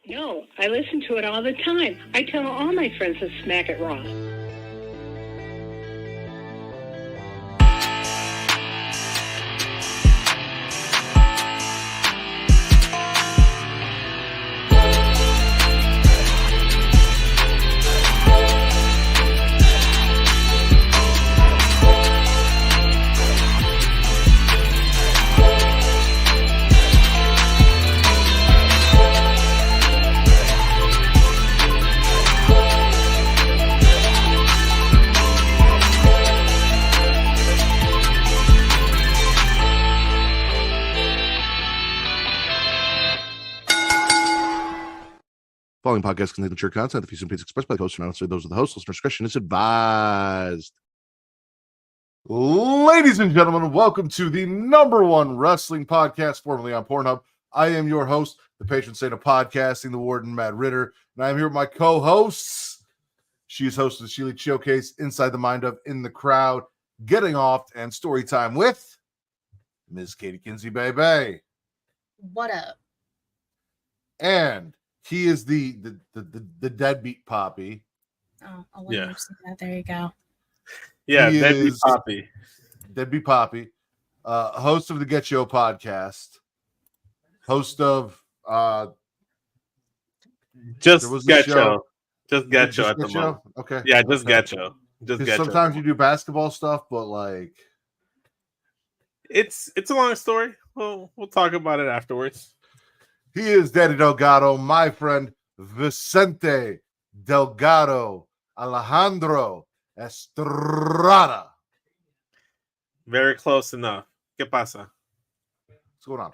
No, I listen to it all the time. I tell all my friends to Smack It Raw. Following podcast contains mature content. The views and opinions expressed by the host are not necessarily those of the host. Listener discretion is advised. Ladies and gentlemen, welcome to the #1 wrestling podcast, formerly on Pornhub. I am your host, the patron saint of podcasting, the warden, Matt Ritter, and I am here with my co-hosts. She is host of the Sheely Showcase, Inside the Mind of, In the Crowd, Getting Off, and Story Time with Ms. Katie Kinsey Bebe. What up? And he is the deadbeat Poppy. Oh, I'll let you see that. There you go. Yeah, Deadbeat Poppy. Deadbeat Poppy. Host of the Get Show podcast. Host of Just Get Show. Just Get Show at the Show? moment. Okay. Yeah, just Get Show. Just Get Show. Sometimes you do basketball stuff, but like it's a long story. We'll talk about it afterwards. He is Daddy Delgado, my friend Vicente Delgado Alejandro Estrada. Very close enough. ¿Qué pasa? What's going on?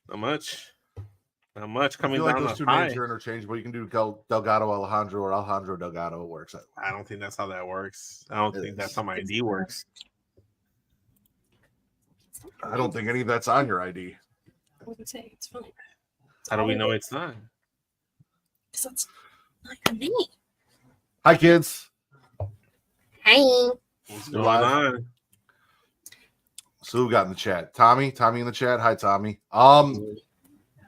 Not much. Not much coming I feel down like those two names are interchangeable. You can do Delgado Alejandro or Alejandro Delgado. It works. I don't think that's how that works. I don't think that's how my ID works. I don't think any of that's on your ID. I wouldn't say it's funny. How do we know it's not? Because that's not your name. Hi, kids. Hi. What's going on? So who got in the chat? Tommy in the chat. Hi, Tommy.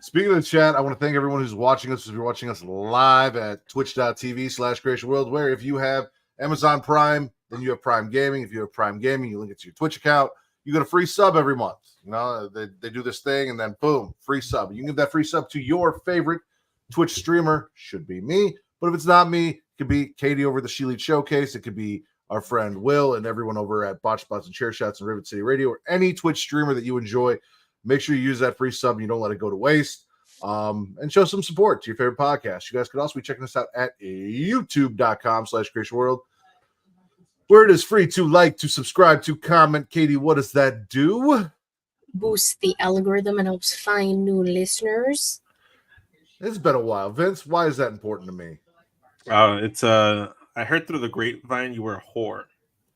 Speaking of the chat, I want to thank everyone who's watching us. If you're watching us live at twitch.tv/creationworld, where if you have Amazon Prime, then you have Prime Gaming. If you have Prime Gaming, you link it to your Twitch account. You get a free sub every month. You know, they do this thing and then boom, free sub. You can give that free sub to your favorite Twitch streamer. Should be me. But if it's not me, it could be Katie over the Sheely Showcase. It could be our friend Will and everyone over at Botch Spots and Chair Shots and Rivet City Radio, or any Twitch streamer that you enjoy. Make sure you use that free sub and you don't let it go to waste. And show some support to your favorite podcast. You guys could also be checking us out at youtube.com/creationworld, where it is free to like, to subscribe, to comment. Katie, what does that do? Boost the algorithm and helps find new listeners. It's been a while. Vince, why is that important to me? I heard through the grapevine you were a whore.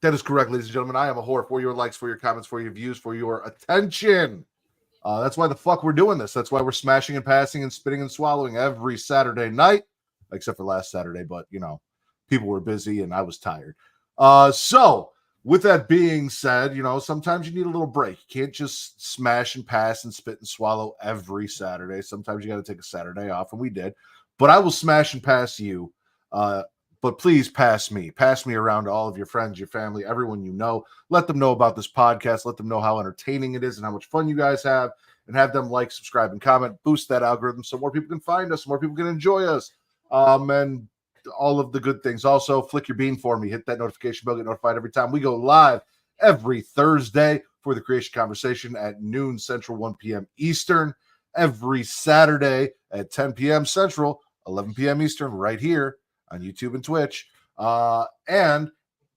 That is correct, ladies and gentlemen. I am a whore for your likes, for your comments, for your views, for your attention. That's why the fuck we're doing this. That's why we're smashing and passing and spitting and swallowing every Saturday night, except for last Saturday. But, you know, people were busy and I was tired. So with that being said, you know, sometimes you need a little break. You can't just smash and pass and spit and swallow every Saturday. Sometimes you got to take a Saturday off, and we did. But I will smash and pass you. But please pass me around to all of your friends, your family, everyone you know. Let them know about this podcast. Let them know how entertaining it is and how much fun you guys have, and have them like, subscribe, and comment. Boost that algorithm so more people can find us, more people can enjoy us, and all of the good things. Also, flick your bean for me. Hit that notification bell. Get notified every time we go live every Thursday for the Creation Conversation at noon Central, 1 p.m. Eastern. Every Saturday at 10 p.m. Central, 11 p.m. Eastern, right here on YouTube and Twitch. And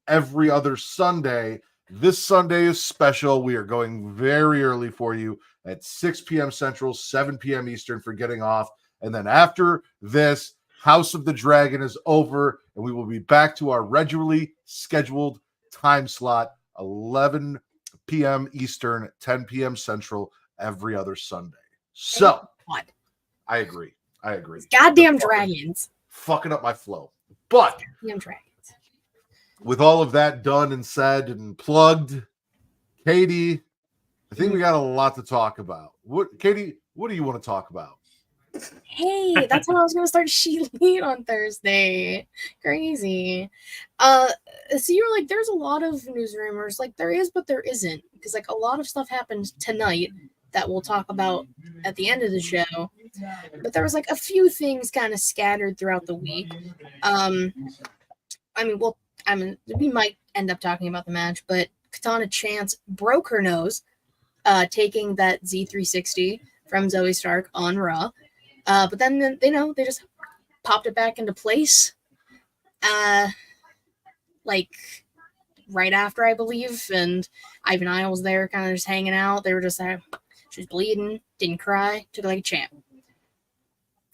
every other Sunday. This Sunday is special. We are going very early for you at 6 p.m. Central, 7 p.m. Eastern for Getting Off. And then after this, House of the Dragon is over, and we will be back to our regularly scheduled time slot, 11 p.m. Eastern, 10 p.m. Central, every other Sunday. So, What? I agree. Goddamn dragons. Fucking up my flow. But Goddamn dragons. with all of that done and said and plugged, Katie, I think we got a lot to talk about. Katie, what do you want to talk about? Hey, that's when I was gonna start She Lead on Thursday. Crazy. So you're like, there's a lot of news rumors. Like there is, but there isn't. Because like a lot of stuff happened tonight that we'll talk about at the end of the show. But there was like a few things kind of scattered throughout the week. We might end up talking about the match, but Katana Chance broke her nose, taking that Z360 from Zoe Stark on Raw. But then they just popped it back into place. Like right after, I believe, and Ivan Isle was there, kind of just hanging out. They were just there. She was bleeding, didn't cry, took it like a champ.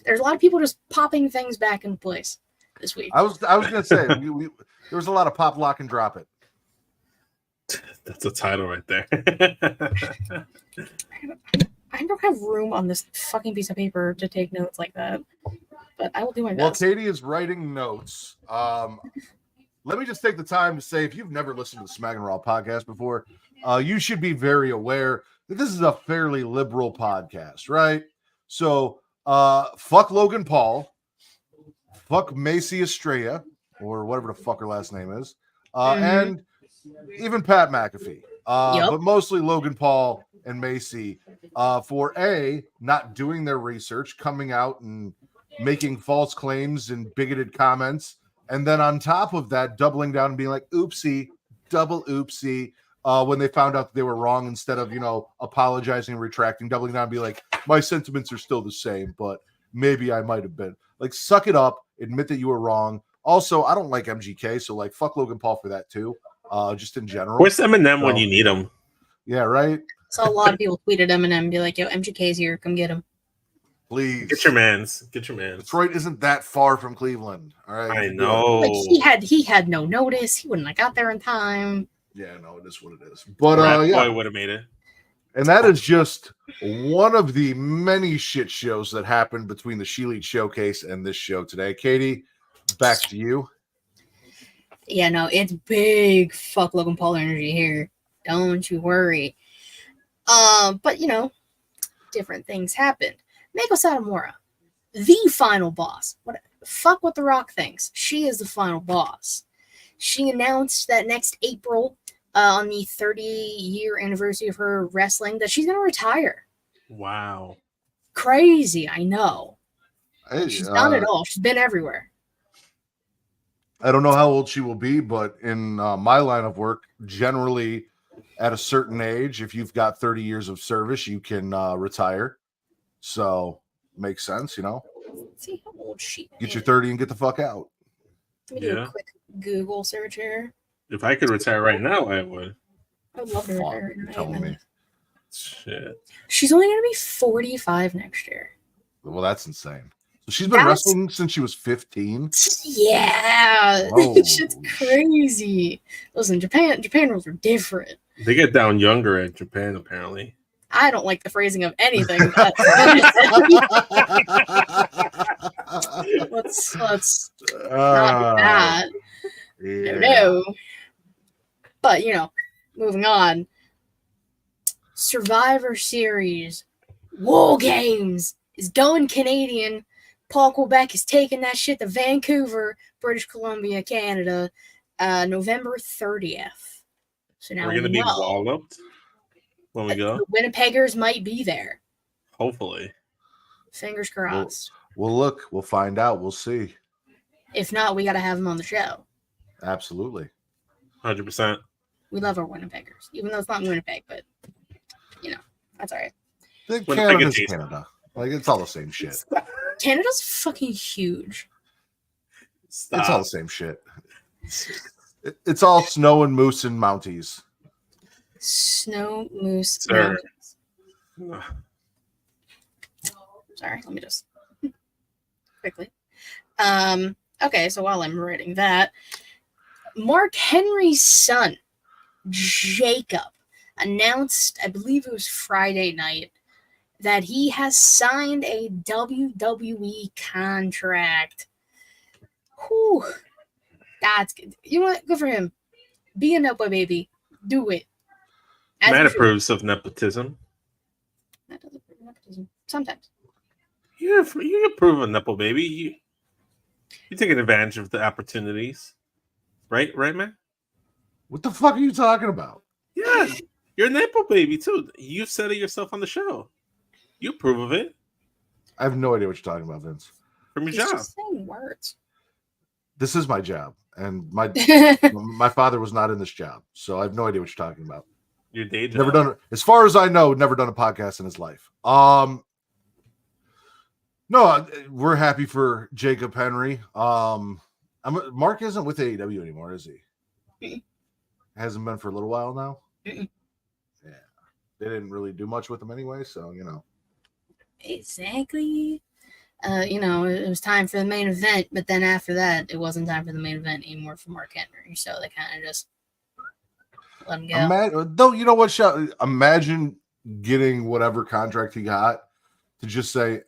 There's a lot of people just popping things back into place this week. I was gonna say there was a lot of pop, lock, and drop it. That's a title right there. I don't have room on this fucking piece of paper to take notes like that, but I will do my best. Well, Katie is writing notes. Let me just take the time to say, if you've never listened to the Smackin' It Raw podcast before, you should be very aware that this is a fairly liberal podcast, right? So, fuck Logan Paul, fuck Macy Estrella, or whatever the fuck her last name is, and even Pat McAfee, but mostly Logan Paul and Macy, for not doing their research, coming out and making false claims and bigoted comments, and then on top of that, doubling down and being like, oopsie, double oopsie, when they found out that they were wrong, instead of, apologizing and retracting, doubling down and be like, my sentiments are still the same, but maybe I might have been. Like, suck it up, admit that you were wrong. Also, I don't like MGK, so like, fuck Logan Paul for that too, just in general. Where's Eminem when you need him? Yeah, right? So a lot of people tweeted Eminem and be like, yo, MGK's here, come get him. Please. Get your mans. Detroit isn't that far from Cleveland. All right. I know. Like he had no notice. He wouldn't have got there in time. Yeah, no, it is what it is. But Boy would have made it. And that is just one of the many shit shows that happened between the She Lead Showcase and this show today. Katie, back to you. Yeah, no, it's big fuck Logan Paul energy here. Don't you worry. But different things happened. Meiko Satomura, the final boss. Fuck what The Rock thinks. She is the final boss. She announced that next April, on the 30-year anniversary of her wrestling, that she's going to retire. Wow. Crazy, I know. She's done it all. She's been everywhere. I don't know how old she will be, but in my line of work, generally at a certain age, if you've got 30 years of service, you can retire. So, makes sense, Let's see how old she Get your 30 and get the fuck out. Let me do a quick Google search here. If I could retire right now, I would. I would love to retire right now. Telling me. Shit. She's only going to be 45 next year. Well, that's insane. So she's been wrestling since she was 15? Yeah. Shit's crazy. Listen, Japan rules are different. They get down younger in Japan, apparently. I don't like the phrasing of anything, but let's not do that. Yeah. No. But, moving on. Survivor Series War Games is going Canadian. Paul Quebec is taking that shit to Vancouver, British Columbia, Canada, November 30th. So now we're going to be walloped when we go. The Winnipeggers might be there. Hopefully. Fingers crossed. We'll look. We'll find out. We'll see. If not, we got to have them on the show. Absolutely. 100%. We love our Winnipeggers, even though it's not Winnipeg, but, that's all right. Canada's Canada. Like, it's all the same shit. Canada's fucking huge. Stop. It's all the same shit. It's all snow and moose and mounties. Snow, moose, Sir. mountains. Sorry, let me just quickly. Okay, so while I'm writing that, Mark Henry's son, Jacob, announced, I believe it was Friday night, that he has signed a WWE contract. Whew. That's good. You know what? Good for him. Be a Nepo baby. Do it. Matt approves of nepotism. That doesn't approve of nepotism. Sometimes. You approve of nipple baby. You're taking advantage of the opportunities, right, man? What the fuck are you talking about? Yeah, you're a nipple baby too. You've said it yourself on the show. You approve of it. I have no idea what you're talking about, Vince. From your He's job. just saying words. This is my job, and my father was not in this job, so I have no idea what you're talking about. Your day job. Never done, as far as I know, never done a podcast in his life. No, we're happy for Jacob Henry. Mark isn't with AEW anymore, is he? Mm-mm. Hasn't been for a little while now. Mm-mm. Yeah, they didn't really do much with him anyway, so Exactly. It was time for the main event, but then after that, it wasn't time for the main event anymore for Mark Henry. So they kind of just let him go. Though, you know what? Imagine getting whatever contract he got to just say,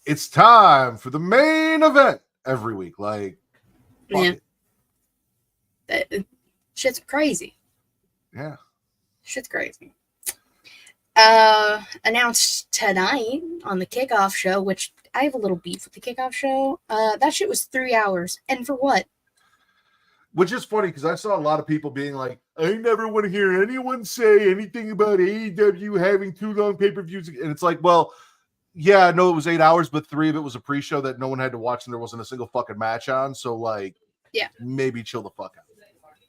it's time for the main event every week. Like, Yeah. Shit's crazy. Yeah. Shit's crazy. Announced tonight on the kickoff show, which I have a little beef with the kickoff show. That shit was 3 hours. And for what? Which is funny because I saw a lot of people being like, I never want to hear anyone say anything about AEW having too long pay-per-views. And it's like, well, yeah, I know it was 8 hours, but 3 of it was a pre-show that no one had to watch and there wasn't a single fucking match on. So, like, yeah, maybe chill the fuck out.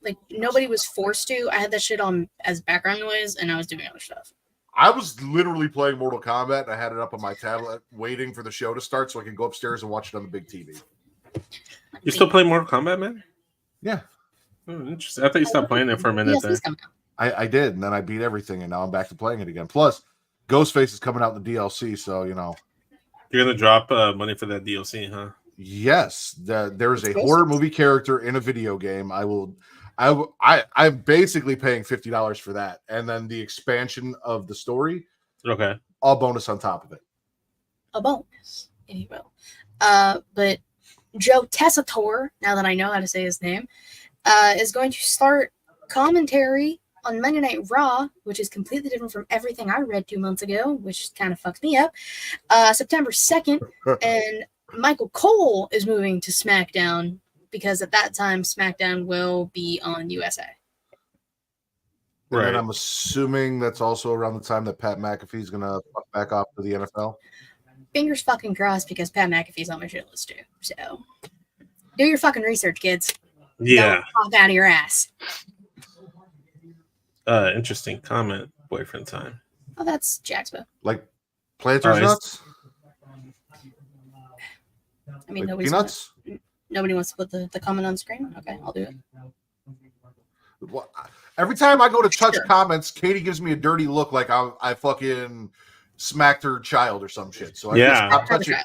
Like, nobody was forced to. I had that shit on as background noise and I was doing other stuff. I was literally playing Mortal Kombat and I had it up on my tablet waiting for the show to start so I could go upstairs and watch it on the big TV. You still play Mortal Kombat, man? Yeah. Interesting. I thought you stopped playing it for a minute there. I did, and then I beat everything, and now I'm back to playing it again. Plus, Ghostface is coming out in the DLC, so, You're going to drop money for that DLC, huh? Yes. There is a horror movie character in a video game. I'm basically paying $50 for that, and then the expansion of the story. Okay. All bonus on top of it. A bonus, if you will. But Joe Tessitore, now that I know how to say his name, is going to start commentary on Monday Night Raw, which is completely different from everything I read 2 months ago, which kind of fucks me up. September 2nd, and Michael Cole is moving to SmackDown because at that time, SmackDown will be on USA. Right. And I'm assuming that's also around the time that Pat McAfee is going to fuck back off to the NFL. Fingers fucking crossed because Pat McAfee's on my shit list too. So do your fucking research, kids. Yeah. Don't talk out of your ass. Interesting comment. Boyfriend time. Oh, that's Jacksbo. Like Planters nuts? I mean, like peanuts? Nobody wants to put the comment on screen? Okay, I'll do it. Well, every time I go to touch comments, Katie gives me a dirty look like I fucking smacked her child or some shit. So I just stop touching.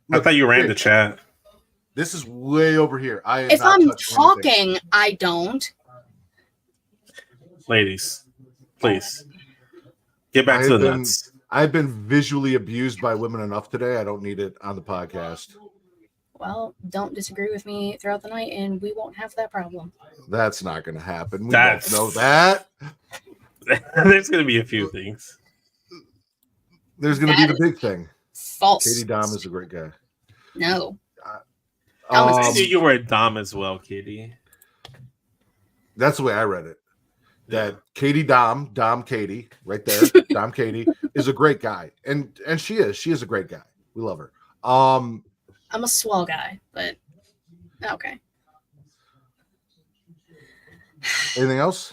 Look, I thought you ran the chat. This is way over here. If I'm talking, I don't. Ladies, please get back to the nuts. I've been visually abused by women enough today. I don't need it on the podcast. Well, don't disagree with me throughout the night, and we won't have that problem. That's not going to happen. We don't know that. There's going to be a few things. There's going to be the big thing. False. Katie Dom is a great guy. No. I knew you were a Dom as well, Katie. That's the way I read it. That Katie Dom Katie, right there, Dom Katie is a great guy, and she is a great guy. We love her. I'm a swell guy, but okay. Anything else?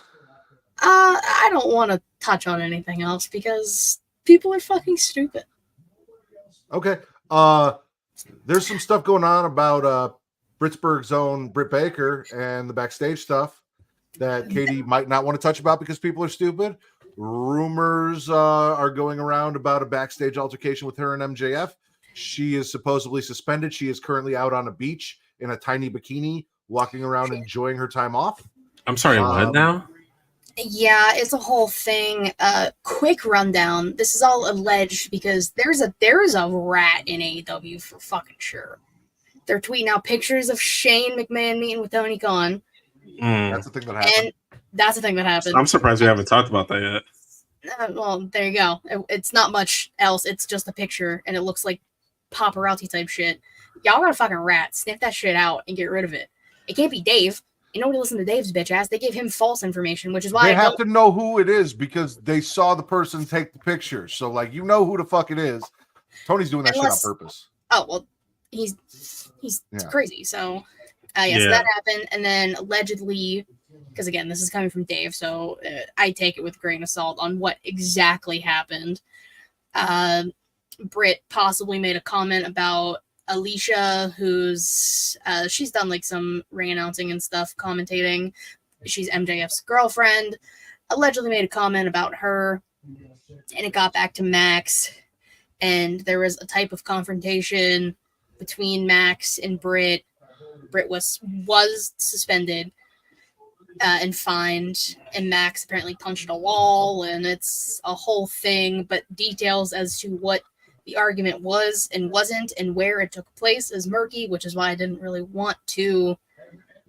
I don't want to touch on anything else because people are fucking stupid. Okay. There's some stuff going on about Pittsburgh's own Britt Baker and the backstage stuff that Katie might not want to touch about because people are stupid. Rumors are going around about a backstage altercation with her and MJF. She is supposedly suspended. She is currently out on a beach in a tiny bikini, walking around enjoying her time off. I'm sorry, what now? Yeah, it's a whole thing. Quick rundown. This is all alleged because there is a rat in AEW for fucking sure. They're tweeting out pictures of Shane McMahon meeting with Tony Khan. That's the thing that happened. And that's the thing that happened. I'm surprised we haven't talked about that yet. Well, there you go. It's not much else. It's just a picture, and it looks like paparazzi type shit. Y'all are a fucking rat. Sniff that shit out and get rid of it. It can't be Dave. You know what? Listen to Dave's bitch ass. They gave him false information, which is why they have to know who it is because they saw the person take the picture. So, like, you know who the fuck it is. Tony's doing that shit on purpose. Oh well, he's crazy. So, so that happened, and then allegedly, because again, this is coming from Dave, so I take it with a grain of salt on what exactly happened. Britt possibly made a comment about Alicia, who's she's done like some ring announcing and stuff, commentating. She's MJF's girlfriend. Allegedly made a comment about her, and it got back to Max, and there was a type of confrontation between Max and Britt. Britt was suspended and fined, and Max apparently punched a wall, and it's a whole thing. But details as to what the argument was and wasn't and where it took place is murky, which is why I didn't really want to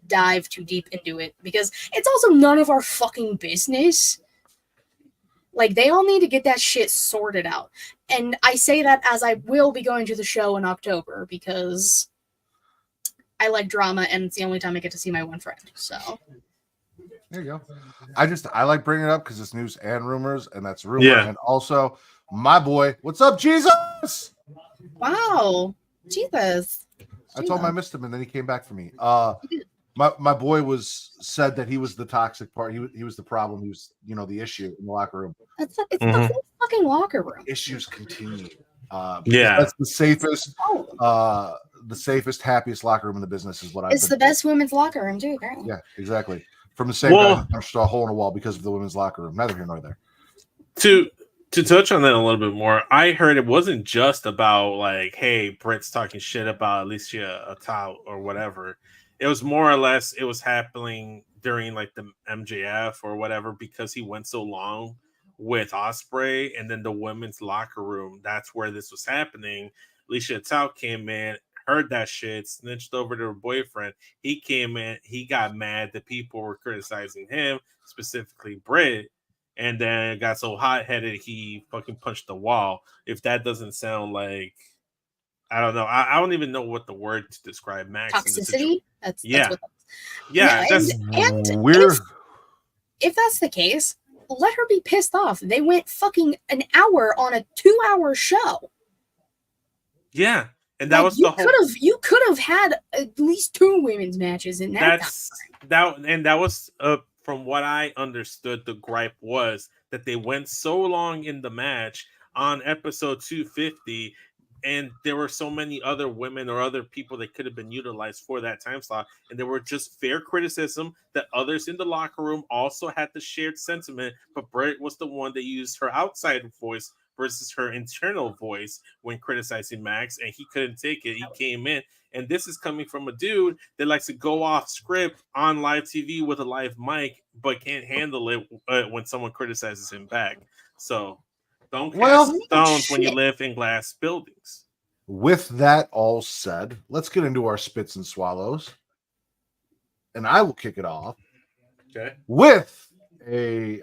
dive too deep into it, because it's also none of our fucking business. Like, they all need to get that shit sorted out. And I say that as I will be going to the show in October, because I like drama, and it's the only time I get to see my one friend. So there you go. I like bringing it up because it's news and rumors, and that's rumor. Yeah. And also, my boy, what's up, Jesus? Wow, Jesus. I told him I missed him, and then he came back for me. My boy said that he was the toxic part. He was the problem. He was, the issue in the locker room. It's the whole fucking locker room. Issues continue. That's the safest, happiest locker room in the business is what I've It's the best women's locker room too, apparently. Yeah, exactly. From the same guy who punched a hole in a wall because of the women's locker room. Neither here nor there. To touch on that a little bit more, I heard it wasn't just about like, hey, Britt's talking shit about Alicia Atal or whatever. It was more or less it was happening during like the MJF or whatever, because he went so long with Ospreay, and then the women's locker room, that's where this was happening. Alicia Atal came in, heard that shit, snitched over to her boyfriend. He came in, he got mad that people were criticizing him, specifically Britt, and then it got so hot-headed he fucking punched the wall. If that doesn't sound like, I don't know. I don't even know what the word to describe Max. Toxicity? That's what and weird. If that's the case, let her be pissed off. They went fucking an hour on a 2-hour show. Yeah. And that was you could have had at least 2 women's matches in that time. That was from what I understood, the gripe was that they went so long in the match on episode 250, and there were so many other women or other people that could have been utilized for that time slot, and there were just fair criticism that others in the locker room also had the shared sentiment, but Britt was the one that used her outside voice versus her internal voice when criticizing Max, and he couldn't take it. He came in, and this is coming from a dude that likes to go off script on live TV with a live mic, but can't handle it when someone criticizes him back. So don't cast stones when you live in glass buildings. With that all said, let's get into our spits and swallows, and I will kick it off. Okay. With a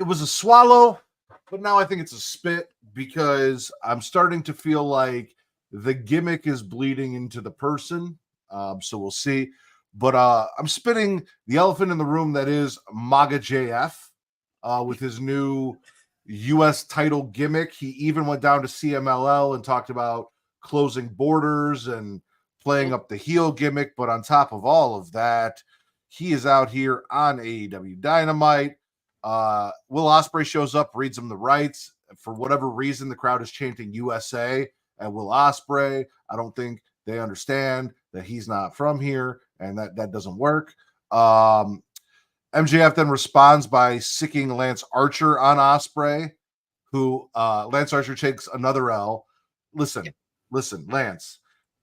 it was a swallow, but now I think it's a spit because I'm starting to feel like the gimmick is bleeding into the person. So we'll see. But I'm spitting the elephant in the room that is MAGA JF with his new U.S. title gimmick. He even went down to CMLL and talked about closing borders and playing up the heel gimmick. But on top of all of that, he is out here on AEW Dynamite. Will Ospreay shows up, reads him the rights. For whatever reason, the crowd is chanting USA and Will Ospreay. I don't think they understand that he's not from here, and that doesn't work. MJF then responds by sicking Lance Archer on Ospreay, who Lance Archer takes another L. Listen, Lance,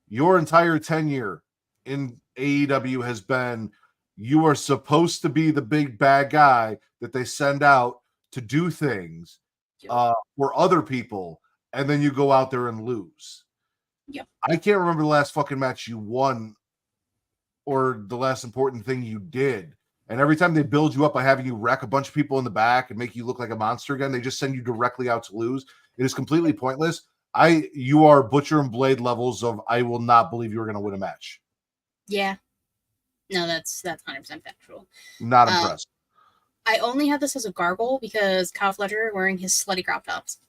your entire tenure in AEW has been you are supposed to be the big bad guy that they send out to do things for other people, and then you go out there and lose. Yep. I can't remember the last fucking match you won or the last important thing you did, And every time they build you up by having you wreck a bunch of people in the back and make you look like a monster again, they just send you directly out to lose. It is completely pointless. You are Butcher and Blade levels of I will not believe you are going to win a match. Yeah. No, that's 100% factual. Not impressed. I only have this as a gargle because Kyle Fletcher wearing his slutty crop tops.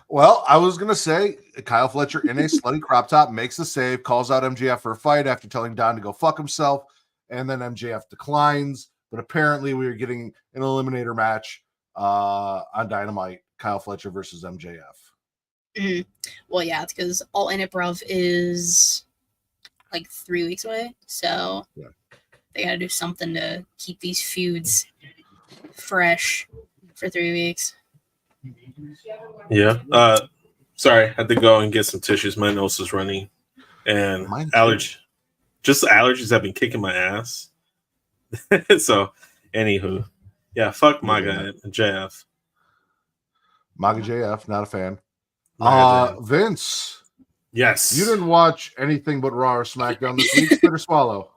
Well, I was going to say Kyle Fletcher in a slutty crop top makes the save, calls out MJF for a fight after telling Don to go fuck himself, and then MJF declines. But apparently we are getting an eliminator match on Dynamite, Kyle Fletcher versus MJF. Mm-hmm. Well, yeah, it's because All In It Bruv is like 3 weeks away, so they got to do something to keep these feuds fresh for 3 weeks. Yeah. Sorry, had to go and get some tissues. My nose is running, and allergies have been kicking my ass. So, anywho, yeah, fuck MAGA and JF. MAGA JF, not a fan. Vince. Yes. You didn't watch anything but Raw or SmackDown this week. Spit or swallow?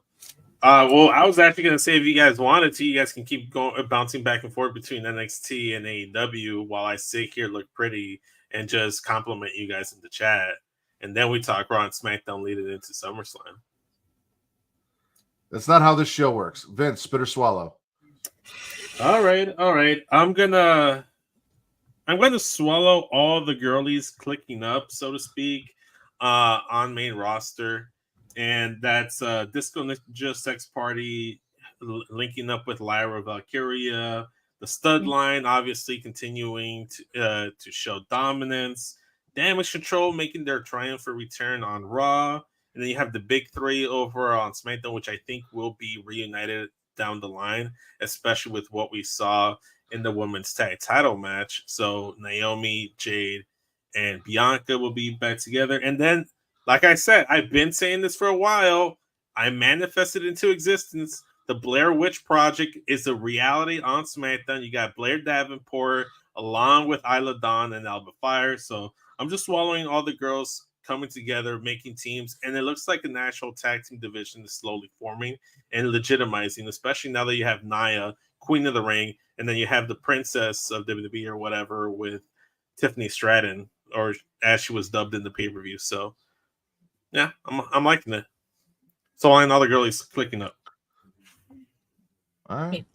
Well, I was actually going to say if you guys wanted to, you guys can keep bouncing back and forth between NXT and AEW while I sit here, look pretty, and just compliment you guys in the chat. And then we talk Raw and SmackDown leading into SummerSlam. That's not how this show works. Vince, spit or swallow? All right. I'm gonna swallow all the girlies clicking up, so to speak, on main roster. And that's Disco Ninja Sex Party linking up with Lyra Valkyria. The Stud Line obviously continuing to show dominance. Damage Control making their triumphant return on Raw. And then you have the big three over on SmackDown, which I think will be reunited down the line, especially with what we saw in the women's tag title match. So Naomi, Jade, and Bianca will be back together. And then, like I said, I've been saying this for a while. I manifested into existence. The Blair Witch Project is a reality on SmackDown. You got Blair Davenport along with Isla Dawn and Alba Fire. So I'm just swallowing all the girls coming together, making teams. And it looks like a national tag team division is slowly forming and legitimizing, especially now that you have Nia, Queen of the Ring, and then you have the Princess of WWE or whatever with Tiffany Stratton, or as she was dubbed in the pay-per-view. So, yeah, I'm liking it. So all the girlies clicking up. All right.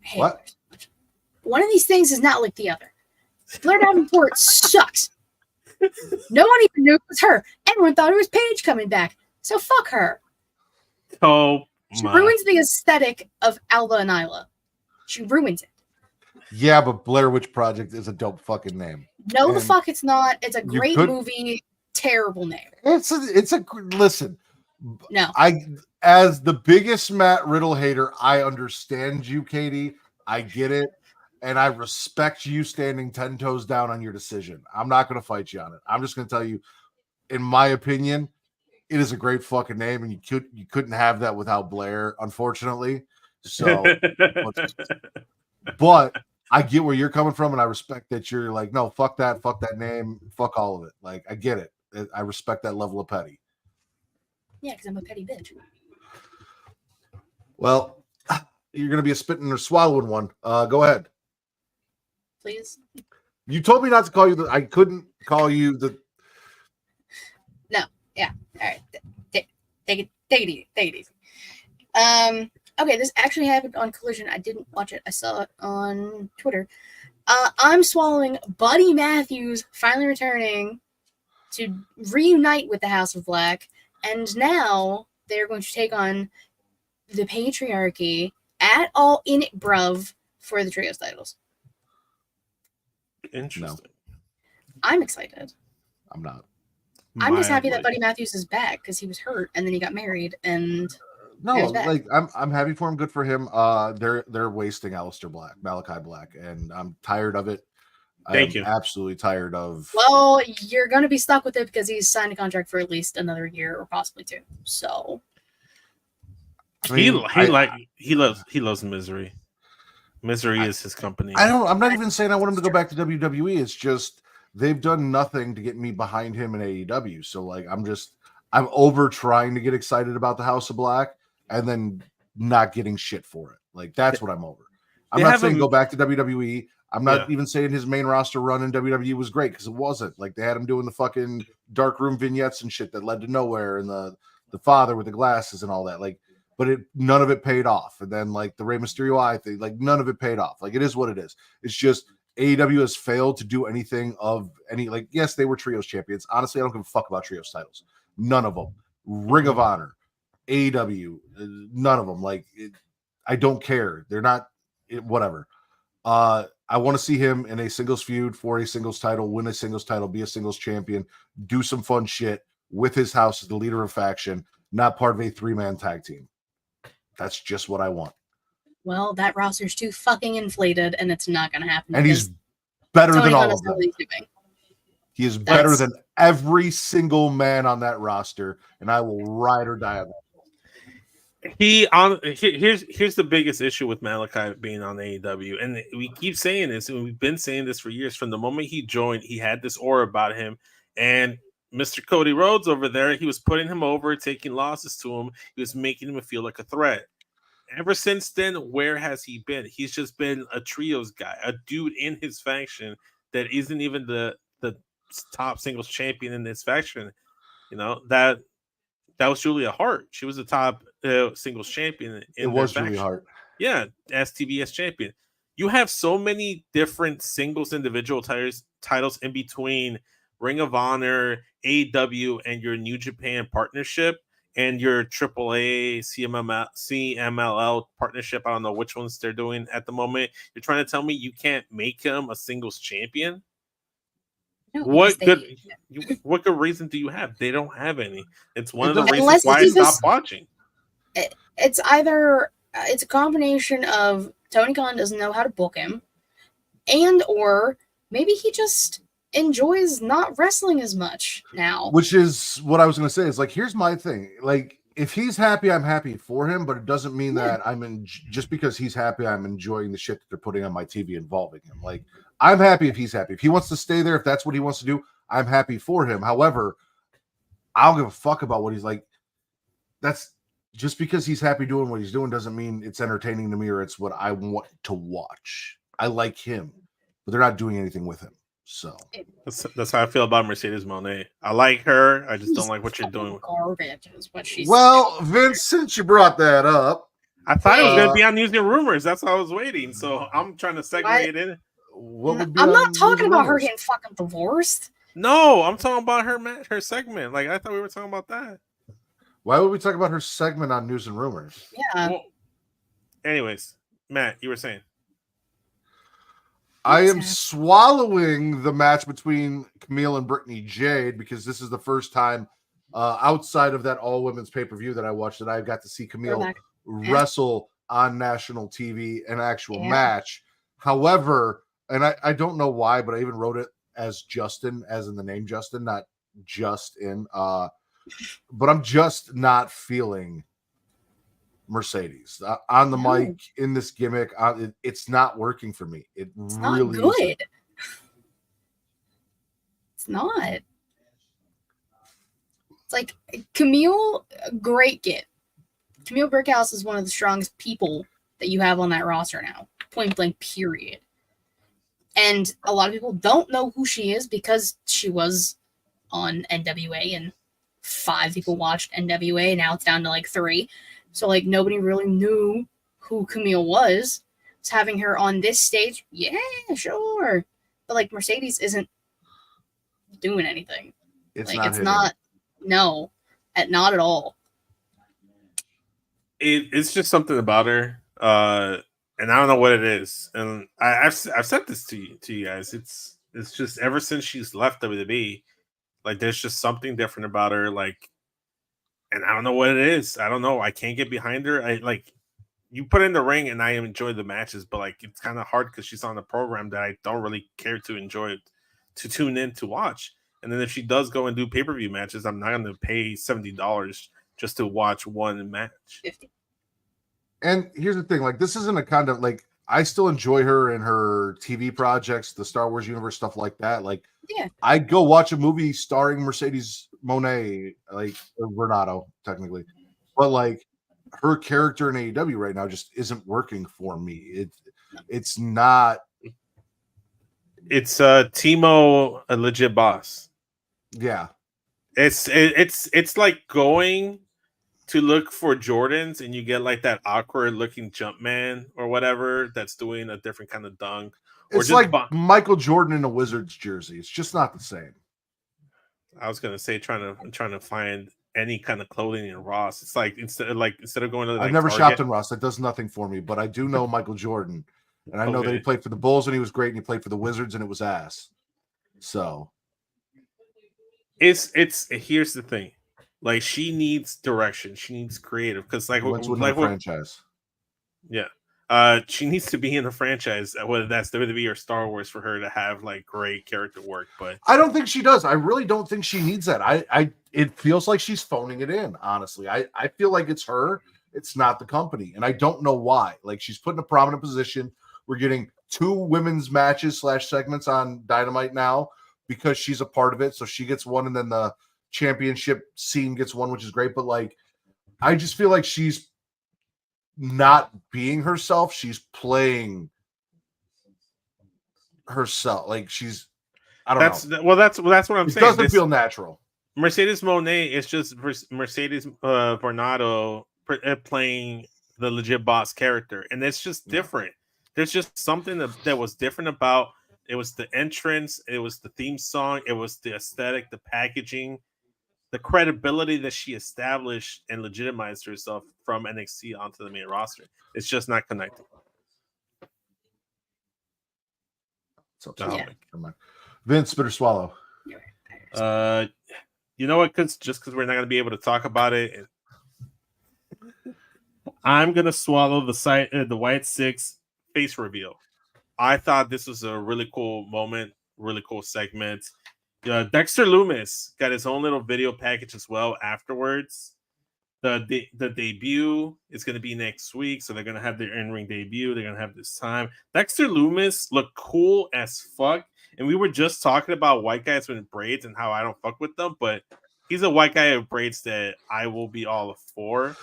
Hey, What? One of these things is not like the other. Blair Davenport sucks. No one even knew it was her. Everyone thought it was Paige coming back. So fuck her. Oh, she ruins the aesthetic of Alba and Isla. She ruins it. Yeah, but Blair Witch Project is a dope fucking name. No, And the fuck it's not. It's a great movie. Terrible name. Listen. No. As the biggest Matt Riddle hater, I understand you, Katie. I get it. And I respect you standing 10 toes down on your decision. I'm not going to fight you on it. I'm just going to tell you, in my opinion, it is a great fucking name, and you couldn't have that without Blair, unfortunately. So, but I get where you're coming from, and I respect that you're like, no, fuck that name, fuck all of it. Like, I get it. I respect that level of petty. Yeah, because I'm a petty bitch. Well, you're going to be a spitting or swallowing one. Go ahead. Please. You told me not to call you I couldn't call you the. No. Yeah. All right. Take it easy. Okay, this actually happened on Collision. I didn't watch it. I saw it on Twitter. I'm swallowing Buddy Matthews finally returning to reunite with the House of Black, and now they're going to take on the Patriarchy at All In It Bruv for the Trios titles. Interesting. No. I'm excited. I'm not. I'm just happy that Buddy Matthews is back because he was hurt and then he got married and no, like I'm happy for him. Good for him. They're wasting Malachi Black, and I'm tired of it. Thank you. Absolutely tired of. Well, you're gonna be stuck with it because he's signed a contract for at least another year or possibly 2. So I mean, he loves Misery. Misery is his company. I'm not even saying I want him to go back to WWE. It's just they've done nothing to get me behind him in AEW. So like I'm over trying to get excited about the House of Black, and then not getting shit for it. Like, that's what I'm over. I'm They not have saying a- go back to WWE. I'm not Yeah. even saying his main roster run in WWE was great, because it wasn't. Like, they had him doing the fucking dark room vignettes and shit that led to nowhere, and the father with the glasses and all that. Like, but none of it paid off. And then like the Rey Mysterio eye thing, like none of it paid off. Like, it is what it is. It's just AEW has failed to do anything of any, like, yes, they were trios champions. Honestly, I don't give a fuck about trios titles. None of them. Ring of Honor, AEW, none of them. Like, I don't care. They're not whatever. I want to see him in a singles feud for a singles title, win a singles title, be a singles champion, do some fun shit with his house as the leader of faction, not part of a 3-man tag team. That's just what I want. Well, that roster's too fucking inflated, and it's not going to happen. And he's better Tony than Khan all is of them. what he's doing. He is better than every single man on that roster, and I will ride or die on that. Here's the biggest issue with Malachi being on AEW, and we keep saying this, and we've been saying this for years. From the moment he joined, he had this aura about him, and Mr. Cody Rhodes over there, he was putting him over, taking losses to him. He was making him feel like a threat. Ever since then, where has he been? He's just been a trios guy, a dude in his faction that isn't even the top singles champion in this faction. You know, that was Julia Hart. She was the top singles champion in It was faction. Julia Hart. Yeah, as TBS champion. You have so many different singles individual titles in between Ring of Honor, AEW, and your New Japan partnership, and your AAA CMLL partnership. I don't know which ones they're doing at the moment. You're trying to tell me you can't make him a singles champion? No, What good reason do you have? They don't have any. It's one of the reasons Unless why I he stopped just- watching. It's either it's a combination of Tony Khan doesn't know how to book him, and or maybe he just enjoys not wrestling as much now. Which is what I was going to say. Is like, here's my thing. Like, if he's happy, I'm happy for him, but it doesn't mean that just because he's happy, I'm enjoying the shit that they're putting on my TV involving him. Like, I'm happy if he's happy. If he wants to stay there, if that's what he wants to do, I'm happy for him. However, I don't give a fuck about what he's like. That's just because he's happy doing what he's doing doesn't mean it's entertaining to me or it's what I want to watch. I like him, but they're not doing anything with him. So that's how I feel about Mercedes Moné. I like her. I just don't like what you're doing. Garbage is what she's well, Vince, since you brought that up, I thought it was going to be on News and Rumors. That's why I was waiting. So I'm trying to segue it in. I'm not talking about her getting fucking divorced. No, I'm talking about her segment. Like, I thought we were talking about that. Why would we talk about her segment on News and Rumors? Yeah. Well, anyways, Matt, you were saying. I am swallowing the match between Camille and Brittany Jade because this is the first time outside of that all women's pay-per-view that I watched that I got to see Camille wrestle on national TV, an actual match. However, and I don't know why, but I even wrote it as Justin, as in the name Justin, not Justin. But I'm just not feeling Mercedes on the mic in this gimmick. It's not working for me. It's really not good. Isn't. It's not. It's like Camille, great get. Camille Brickhouse is one of the strongest people that you have on that roster now. Point blank, period. And a lot of people don't know who she is because she was on NWA and 5 people watched NWA. Now it's down to like 3. So like nobody really knew who Camille was. It's having her on this stage. Yeah, sure. But like Mercedes isn't doing anything. It's not at all. It's just something about her. And I don't know what it is. And I've said this to you guys. It's just ever since she's left WWE, like there's just something different about her. Like, and I don't know what it is. I don't know. I can't get behind her. I like you put in the ring and I enjoy the matches, but like it's kind of hard because she's on the program that I don't really care to enjoy to tune in to watch. And then if she does go and do pay-per-view matches, I'm not going to pay $70 just to watch one match. 50. And here's the thing, like this isn't a kind of like I still enjoy her in her TV projects, the Star Wars universe, stuff like that. Like, yeah, I'd go watch a movie starring Mercedes Moné, like Renato, technically, but like her character in AEW right now just isn't working for me. It's not. It's Timo, a legit boss. Yeah, It's like going to look for Jordans and you get like that awkward looking jump man or whatever that's doing a different kind of dunk. Or it's just like Michael Jordan in a Wizards jersey. It's just not the same. I was gonna say trying to find any kind of clothing in Ross. It's like instead of going to like I've never Target, shopped in Ross. That does nothing for me, but I do know Michael Jordan, and I know that he played for the Bulls and he was great, and he played for the Wizards and it was ass. So it's here's the thing. Like she needs direction. She needs creative because like franchise. Yeah. She needs to be in the franchise, whether that's WWE or Star Wars, for her to have like great character work. But I don't think she does. I really don't think she needs that. It feels like she's phoning it in, honestly. I feel like it's her, it's not the company. And I don't know why. Like she's put in a prominent position. We're getting 2 women's matches / segments on Dynamite now because she's a part of it. So she gets one, and then the championship scene gets one, which is great. But like, I just feel like she's not being herself. She's playing herself. Like she's, I don't know. Well, that's what I'm saying. It doesn't feel natural. Mercedes Moné is just Mercedes Bernardo playing the legit boss character, and it's just different. There's just something that was different about it. Was the entrance, it was the theme song, it was the aesthetic, the packaging, the credibility that she established and legitimized herself from NXT onto the main roster. It's just not connecting. So Vince, spit or swallow. You know what? Because we're not going to be able to talk about it, I'm going to swallow the White Six face reveal. I thought this was a really cool moment, really cool segment. Dexter Lumis got his own little video package as well afterwards. The debut is going to be next week, so they're going to have their in-ring debut. They're going to have this time. Dexter Lumis looked cool as fuck, and we were just talking about white guys with braids and how I don't fuck with them, but he's a white guy with braids that I will be all for.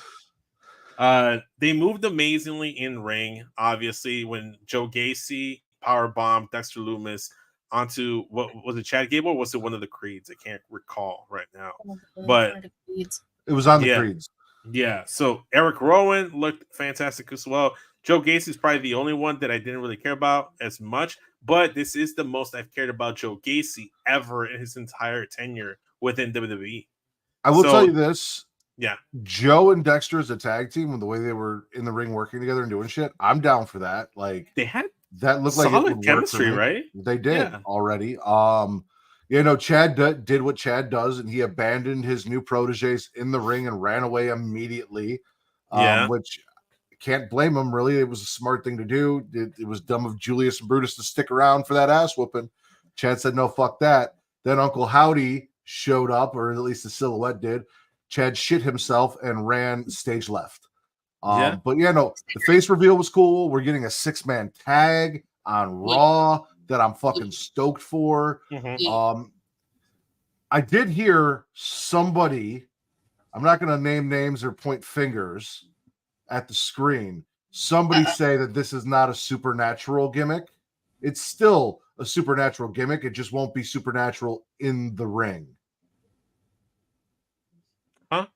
They moved amazingly in ring. Obviously, when Joe Gacy powerbombed Dexter Lumis onto what was it, Chad Gable, or was it one of the Creeds? I can't recall right now, but it was on the Creeds. Yeah. So Eric Rowan looked fantastic as well. Joe Gacy is probably the only one that I didn't really care about as much, but this is the most I've cared about Joe Gacy ever in his entire tenure within WWE. I will tell you this. Yeah. Joe and Dexter as a tag team, with the way they were in the ring working together and doing shit, I'm down for that. Like they had that looked like solid chemistry, right? They did already. Chad did what Chad does, and he abandoned his new proteges in the ring and ran away immediately. Which can't blame him, really. It was a smart thing to do. It was dumb of Julius and Brutus to stick around for that ass whooping. Chad said, no, fuck that. Then Uncle Howdy showed up, or at least the silhouette did. Chad shit himself and ran stage left. But the face reveal was cool. We're getting a 6-man tag on Raw that I'm fucking stoked for. I did hear somebody, I'm not going to name names or point fingers at the screen, somebody say that this is not a supernatural gimmick. It's still a supernatural gimmick. It just won't be supernatural in the ring. Huh?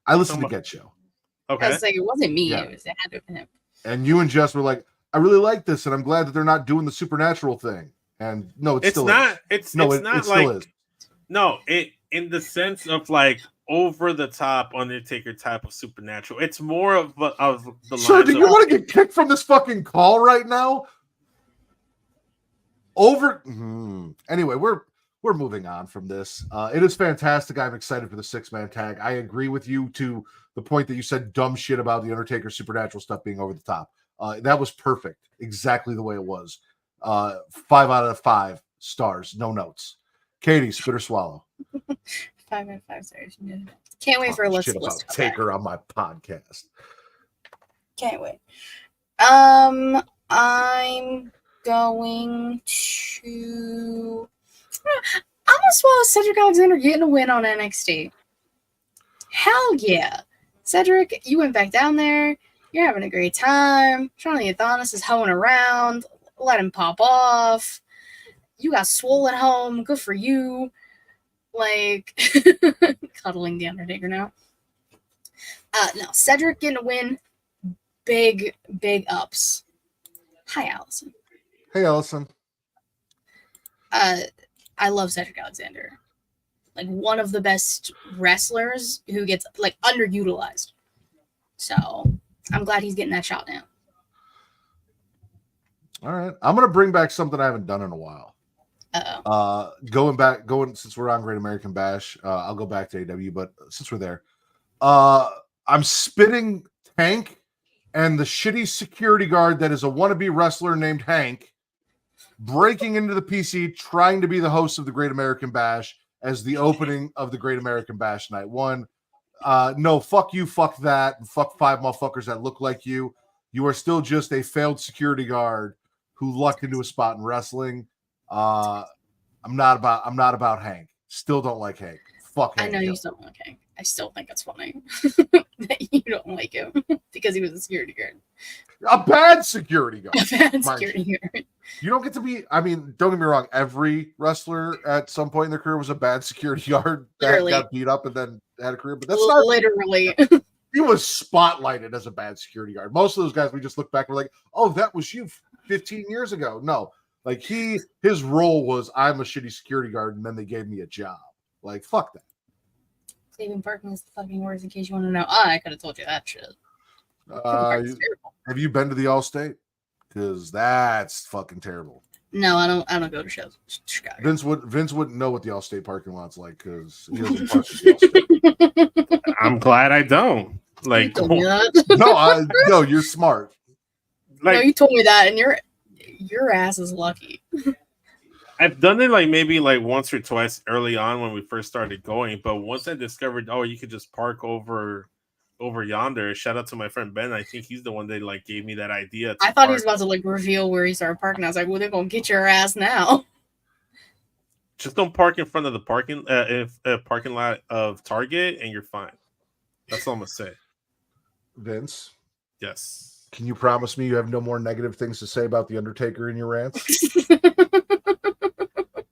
I listened to Get Show. Okay. I was like, it wasn't me. It had to have been him. And you and Jess were like, I really like this, and I'm glad that they're not doing the supernatural thing. And no, it's still not. It still is. No, it in the sense of like over the top Undertaker type of supernatural. It's more of the. Sir, do you want to get kicked from this fucking call right now? Anyway, we're moving on from this. It is fantastic. I'm excited for the 6-man tag. I agree with you to the point that you said dumb shit about the Undertaker supernatural stuff being over the top. That was perfect. Exactly the way it was. 5 out of 5 stars. No notes. Katie, spit or swallow? 5 out of 5 stars. Can't wait for a list. Taker on my podcast. Can't wait. I'm going to. I'm gonna swallow Cedric Alexander getting a win on NXT. Hell yeah. Cedric, you went back down there. You're having a great time. Charlie Adonis is hoeing around. Let him pop off. You got swole at home. Good for you. Like, cuddling the Undertaker now. No, Cedric getting a win. Big ups. Hi, Allison. Hey, Allison. I love Cedric Alexander. Like, one of the best wrestlers who gets, like, underutilized. So, I'm glad he's getting that shot now. All right. I'm going to bring back something I haven't done in a while. Going since we're on Great American Bash, I'll go back to AW, but since we're there, I'm spitting Hank and the shitty security guard that is a wannabe wrestler named Hank breaking into the PC, trying to be the host of the Great American Bash as the opening of the Great American Bash Night 1. No, fuck you, fuck that, and fuck 5 motherfuckers that look like you. You are still just a failed security guard who lucked into a spot in wrestling. I'm not about Hank. Still don't like Hank. Fuck Hank. I know you still don't like Hank. I still think it's funny that you don't like him because he was a security guard. A bad security guard. A bad security guard. You don't get to be, I mean, don't get me wrong, every wrestler at some point in their career was a bad security guard that got beat up and then had a career, but that's not literally. He was spotlighted as a bad security guard. Most of those guys, we just look back and we're like, oh, that was you 15 years ago. No, like his role was, I'm a shitty security guard, and then they gave me a job. Like, fuck that. Saving parking is the fucking worst, in case you want to know. I could have told you that shit. Have you been to the Allstate? Because that's fucking terrible. No, I don't go to shows. Chicago. Vince wouldn't know what the Allstate parking lot's like because he doesn't park at the Allstate. I'm glad I don't. Like, you told me that. No, you're smart. Like, no, you told me that, and your ass is lucky. I've done it like maybe like once or twice early on when we first started going, but once I discovered, oh, you could just park over yonder. Shout out to my friend Ben. I think he's the one that like gave me that idea. I thought he was about to like reveal where he started parking. I was like, well, they're gonna get your ass now. Just don't park in front of the parking lot of Target, and you're fine. That's all I'm gonna say. Vince, yes. Can you promise me you have no more negative things to say about the Undertaker in your rants?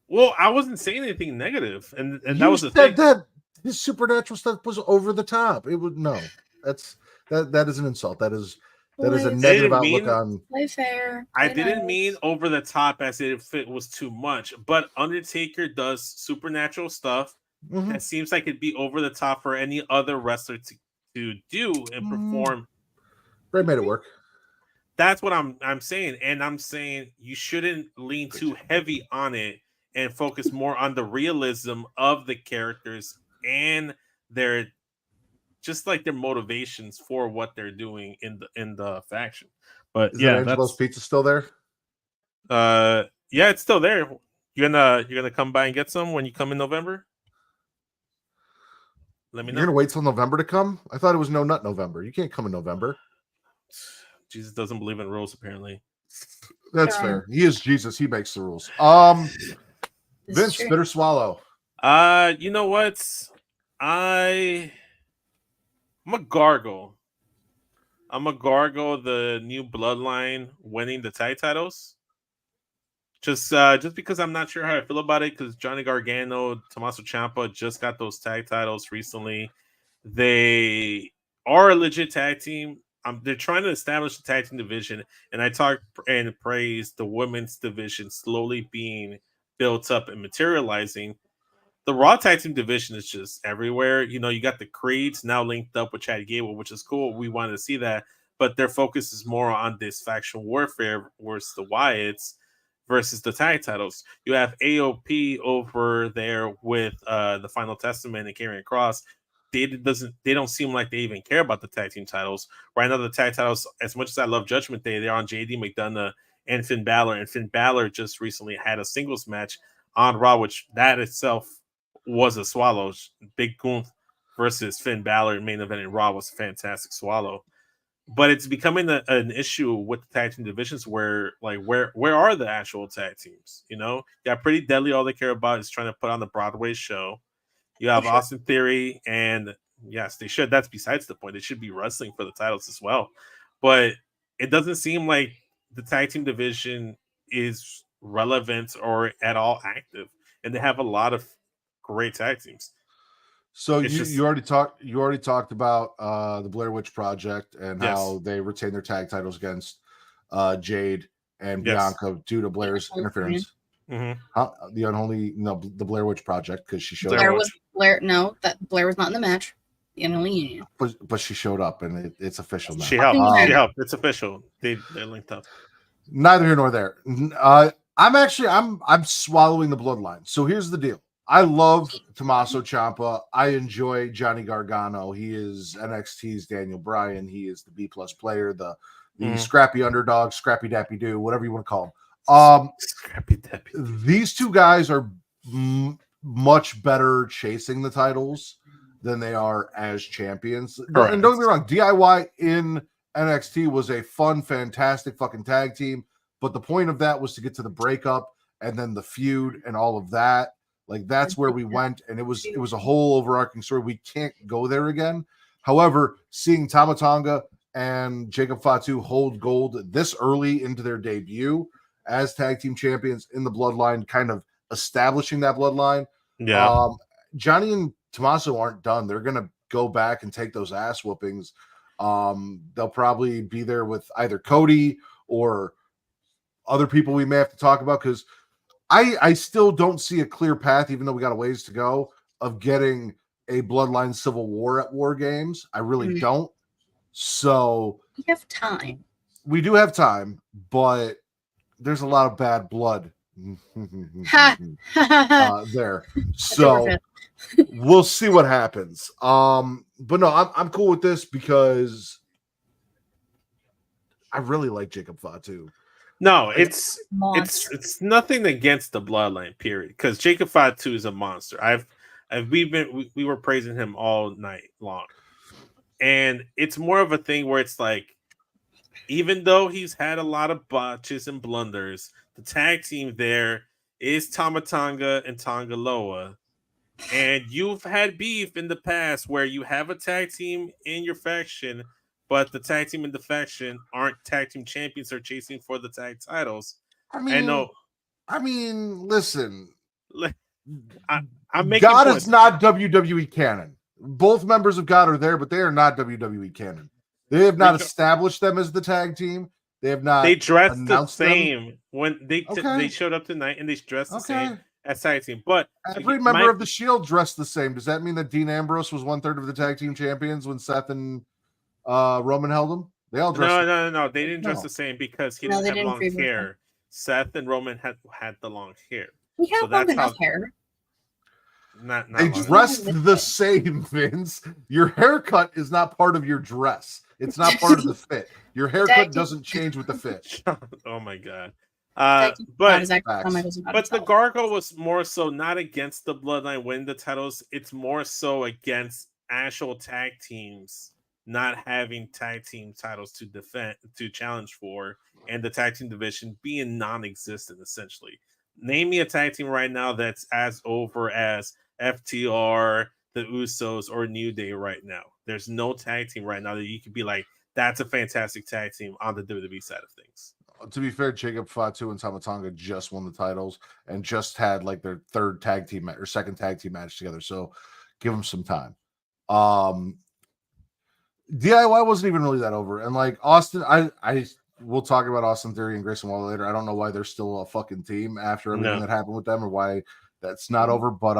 Well, I wasn't saying anything negative, and that was the thing. That his supernatural stuff was over the top. It would no. That is an insult. That is a negative outlook on. Play fair. I didn't mean over the top as if it was too much, but Undertaker does supernatural stuff that seems like it'd be over the top for any other wrestler to do and perform. Bray made it work. That's what I'm saying, and I'm saying you shouldn't lean too heavy on it and focus more on the realism of the characters and their just like their motivations for what they're doing in the faction. But is Angelo's Pizza still there? Yeah, it's still there. You're gonna come by and get some when you come in November? Let me know. You're gonna wait till November to come? I thought it was No Nut November. You can't come in November. Jesus doesn't believe in rules, apparently. That's fair. He is Jesus. He makes the rules. Vince, spit or swallow? You know what? I'm a gargle. I'm a gargle. The new bloodline winning the tag titles. Just because I'm not sure how I feel about it. Because Johnny Gargano, Tommaso Ciampa just got those tag titles recently. They are a legit tag team. They're trying to establish the tag team division, and I talk and praise the women's division slowly being built up and materializing. The Raw tag team division is just everywhere. You know, you got the Creeds now linked up with Chad Gable, which is cool. We wanted to see that, but their focus is more on this faction warfare versus the Wyatts versus the tag titles. You have AOP over there with the Final Testament and Karrion Kross. They don't seem like they even care about the tag team titles. Right now, the tag titles, as much as I love Judgment Day, they're on JD McDonough and Finn Balor. And Finn Balor just recently had a singles match on Raw, which that itself was a swallow. Big Gunther versus Finn Balor main event in Raw was a fantastic swallow. But it's becoming an issue with the tag team divisions where are the actual tag teams? You know, yeah, Pretty Deadly. All they care about is trying to put on the Broadway show. You have Austin Theory and yes, they should. That's besides the point. They should be wrestling for the titles as well. But it doesn't seem like the tag team division is relevant or at all active, and they have a lot of great tag teams. So It's you already talked about the Blair Witch Project and Yes. how they retained their tag titles against Jade and Yes. Bianca due to Blair's interference. Mhm. The Blair Witch Project, because she showed Blair up. was Blair. No, that Blair was not in the match. The Unholy Union. But she showed up, and it's official now. She helped. Um, She helped. It's official. They're linked up. Neither here nor there. I'm swallowing the bloodline. So here's the deal. I love Tommaso Ciampa. I enjoy Johnny Gargano. He is NXT's Daniel Bryan. He is the B+ player, the scrappy underdog, scrappy dappy do, whatever you want to call him. Scrappy dappy. These two guys are much better chasing the titles than they are as champions. Correct. And don't get me wrong, DIY in NXT was a fun, fantastic fucking tag team. But the point of that was to get to the breakup and then the feud and all of that. Like, that's where we went, and it was a whole overarching story. We can't go there again. However, seeing Tama Tonga and Jacob Fatu hold gold this early into their debut as tag team champions in the bloodline, kind of establishing that bloodline. Yeah. Johnny and Tommaso aren't done. They're gonna go back and take those ass whoopings. They'll probably be there with either Cody or other people we may have to talk about, because I still don't see a clear path, even though we got a ways to go, of getting a bloodline civil war at War Games. I really don't. So we have time. We do have time, but there's a lot of bad blood there. So we'll see what happens. But no, I'm cool with this because I really like Jacob Fatu. No, it's nothing against the bloodline, period. Because Jacob Fatu is a monster. We were praising him all night long, and it's more of a thing where it's like, even though he's had a lot of botches and blunders, the tag team there is Tama Tonga and Tonga Loa, and you've had beef in the past where you have a tag team in your faction, but the tag team in the faction aren't tag team champions or chasing for the tag titles. I mean, listen. I'm making God points. is not WWE canon. Both members of God are there, but they are not WWE canon. They have not established them as the tag team. They have not. They dressed the announced same them. when they showed up tonight, and they dressed the same as tag team. But every member of the Shield dressed the same. Does that mean that Dean Ambrose was 1/3 of the tag team champions when Seth and Roman held them? They all dressed. No. They didn't dress the same because he didn't have long hair. Seth and Roman had the long hair. He had long enough hair. Not they dressed the same, Vince. Your haircut is not part of your dress. It's not part of the fit. Your haircut doesn't change with the fit. Oh my god. But the Gargoyle was more so not against the bloodline winning the titles. It's more so against actual tag teams not having tag team titles to challenge for, and the tag team division being non-existent essentially. Name me a tag team right now that's as over as FTR, the Usos, or New Day right now. There's no tag team right now that you could be like, that's a fantastic tag team on the WWE side of things. To be fair, Jacob Fatu and Tama Tonga just won the titles and just had like their third tag team or second tag team match together. So give them some time. DIY wasn't even really that over. And like Austin, we'll talk about Austin Theory and Grayson Waller later. I don't know why they're still a fucking team after everything that happened with them, or why that's not over. But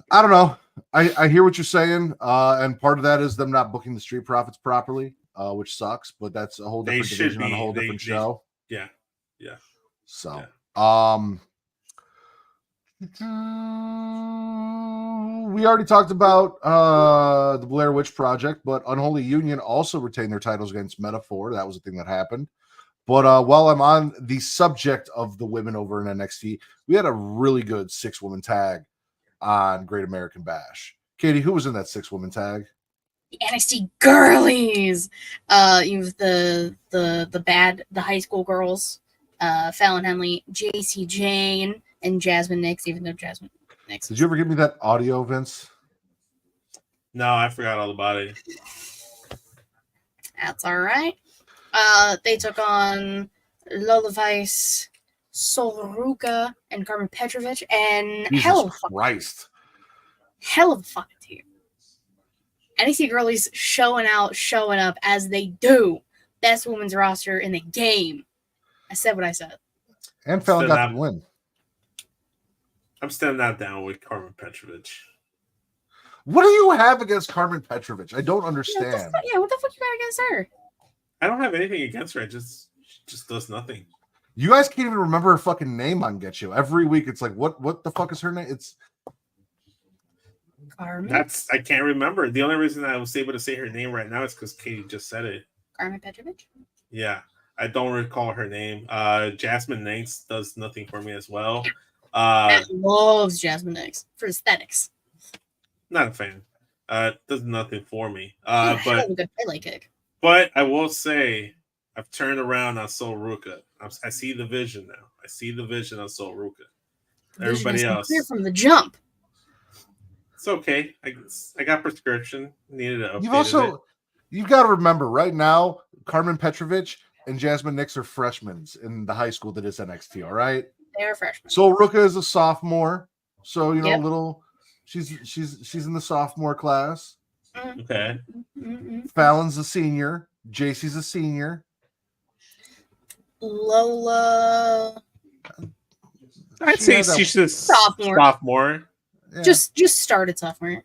I don't know. I hear what you're saying, and part of that is them not booking the Street Profits properly, which sucks. But that's a whole different division on a whole different show. Yeah. So, we already talked about the Blair Witch Project, but Unholy Union also retained their titles against Metaphor. That was a thing that happened. But while I'm on the subject of the women over in NXT, we had a really good 6-woman tag on Great American Bash. Katie, who was in that 6-woman tag? The NXT girlies. You have the high school girls, Fallon Henley, JC Jane, and Jasmine Nix, even though Jasmine Nix. Did you ever give me that audio, Vince? No, I forgot all about it. That's all right. They took on Lola Vice, Solruka, and Carmen Petrovic, and Jesus Christ. hell of a fucking team. NXT girlies showing up as they do. Best women's roster in the game. I said what I said. And Fallon got the win. I'm still not down with Carmen Petrovic. What do you have against Carmen Petrovic? I don't understand. What the fuck you got against her? I don't have anything against her. She just does nothing. You guys can't even remember her fucking name on Get You. Every week it's like, what the fuck is her name? It's Carmen. I can't remember. The only reason I was able to say her name right now is because Katie just said it. Carmen Petrovic? Yeah. I don't recall her name. Jasmine Nates does nothing for me as well. Matt loves Jasmine Nates for aesthetics. Not a fan. Does nothing for me. But a good highlight kick. But I will say I've turned around on Sol Ruka. I see the vision now. I see the vision on Sol Ruka. Everybody else clear from the jump. It's okay. I got prescription. Needed to update. You've got to remember right now, Carmen Petrovic and Jasmine Nix are freshmen in the high school that is NXT. All right, they are freshmen. So Ruka is a sophomore, so you know she's in the sophomore class. Okay. Fallon's a senior. JC's a senior. Lola. I'd say she's a sophomore. Yeah. Just started sophomore.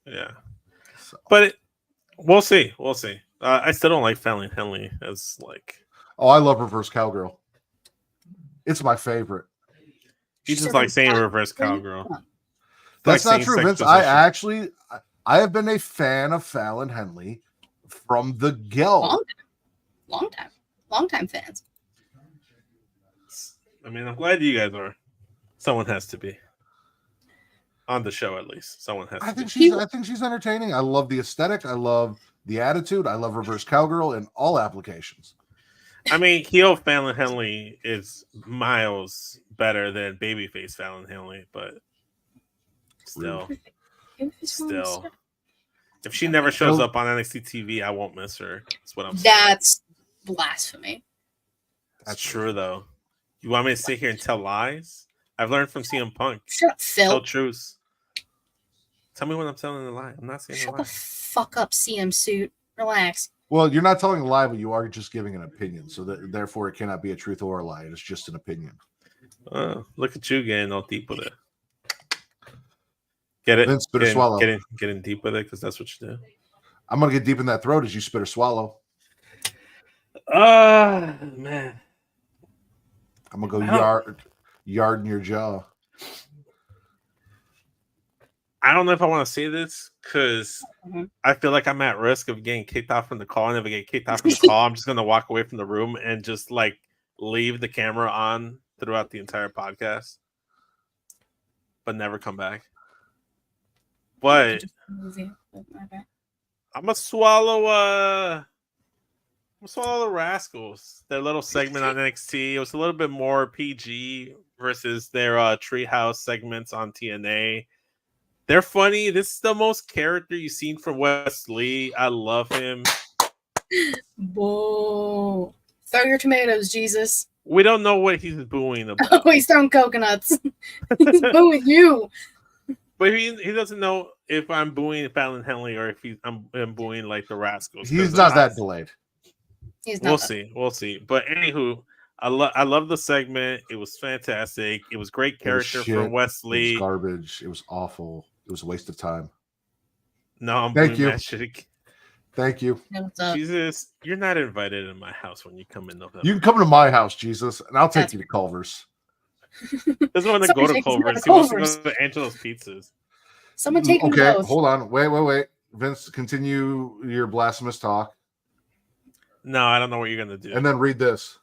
Yeah. But we'll see. We'll see. I still don't like Fallon Henley as like. Oh, I love Reverse Cowgirl. It's my favorite. You just like saying Reverse Cowgirl. That's not true, Vince. I have been a fan of Fallon Henley from the go. Long time fans. I mean, I'm glad you guys are. Someone has to be on the show, at least. Someone has. I think she's entertaining. I love the aesthetic. I love the attitude. I love Reverse Cowgirl in all applications. I mean, heel Fallon Henley is miles better than babyface Fallon Henley, but still, if she never shows up on NXT TV, I won't miss her. That's what I'm saying. That's blasphemy. That's true, though. You want me to sit here and tell lies? I've learned from CM Punk. Shut up, Phil. Tell truths. Tell me when I'm telling a lie. I'm not saying a lie. Shut the fuck up, CM Suit. Relax. Well, you're not telling a lie, but you are just giving an opinion. So therefore, it cannot be a truth or a lie. It's just an opinion. Look at you getting all deep with it. Get it? Then spit or swallow. Getting deep with it because that's what you do. I'm going to get deep in that throat as you spit or swallow. Man. I'm going to go yard in your jaw. I don't know if I want to say this because I feel like I'm at risk of getting kicked off from the call. And if I get kicked off from the call, I'm just going to walk away from the room and just like leave the camera on throughout the entire podcast, but never come back. But I'm going to swallow the Rascals. Their little segment on NXT. It was a little bit more PG versus their Treehouse segments on TNA. They're funny. This is the most character you've seen from Wes Lee. I love him. Whoa. Throw your tomatoes, Jesus. We don't know what he's booing about. Oh, he's throwing coconuts. He's booing you. But he doesn't know if I'm booing Fallon Henley or if I'm booing like the Rascals. He's not that delayed. We'll see. But anywho, I love the segment. It was fantastic. It was great character from Wes Lee. It was garbage. It was awful. It was a waste of time. No, I'm Thank you. Magic. Thank you. Jesus, you're not invited in my house when you come in November. You can come to my house, Jesus, and I'll take you to Culver's. Doesn't want to go to Culver's. He wants to go to Angelo's Pizzas. Someone take him to Okay, both. hold on. Wait. Vince, continue your blasphemous talk. No, I don't know what you're going to do. And then read this.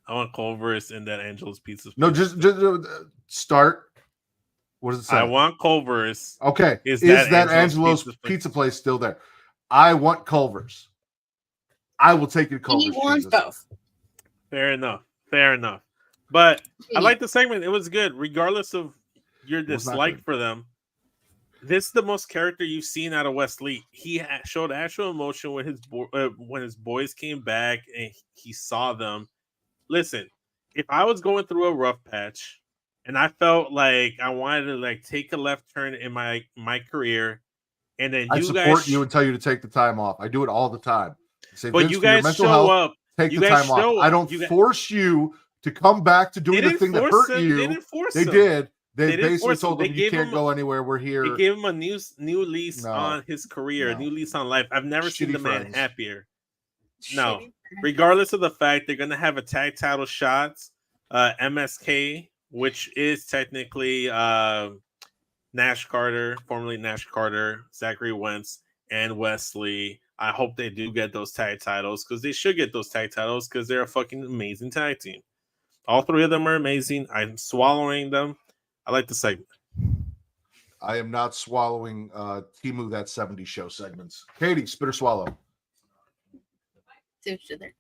I want Culver's and then Angelo's Pizzas. No, just start. What does it say? I want Culver's. Okay. Is that Angelo's pizza place still there? I want Culver's. I will take you to Culver's. He wants both. Fair enough. But I like the segment. It was good, regardless of your dislike for them. this is the most character you've seen out of Wesley. He showed actual emotion when his boys came back and he saw them. Listen, if I was going through a rough patch and I felt like I wanted to like take a left turn in my career, and then I support you and tell you to take the time off. I do it all the time. Say, but Vince, you for your guys mental show health, up. take You the guys time off. show I up. don't You guys- force you to come back to doing the thing that hurt you. They didn't force They him. did. They They didn't basically force him. told They him you gave can't him go anywhere. We're here. They gave him a new lease No. on his career, a No. new lease on life. I've never seen Shitty the man friends. happier. No, Shitty. regardless of the fact they're gonna have a tag title shots, MSK, which is technically Nash Carter, formerly Nash Carter, Zachary Wentz, and Wesley. I hope they do get those tag titles because they should get those tag titles because they're a fucking amazing tag team. All three of them are amazing. I'm swallowing them. I like the segment. I am not swallowing Timu That 70 Show segments. Katie, spit or swallow? See what you did there.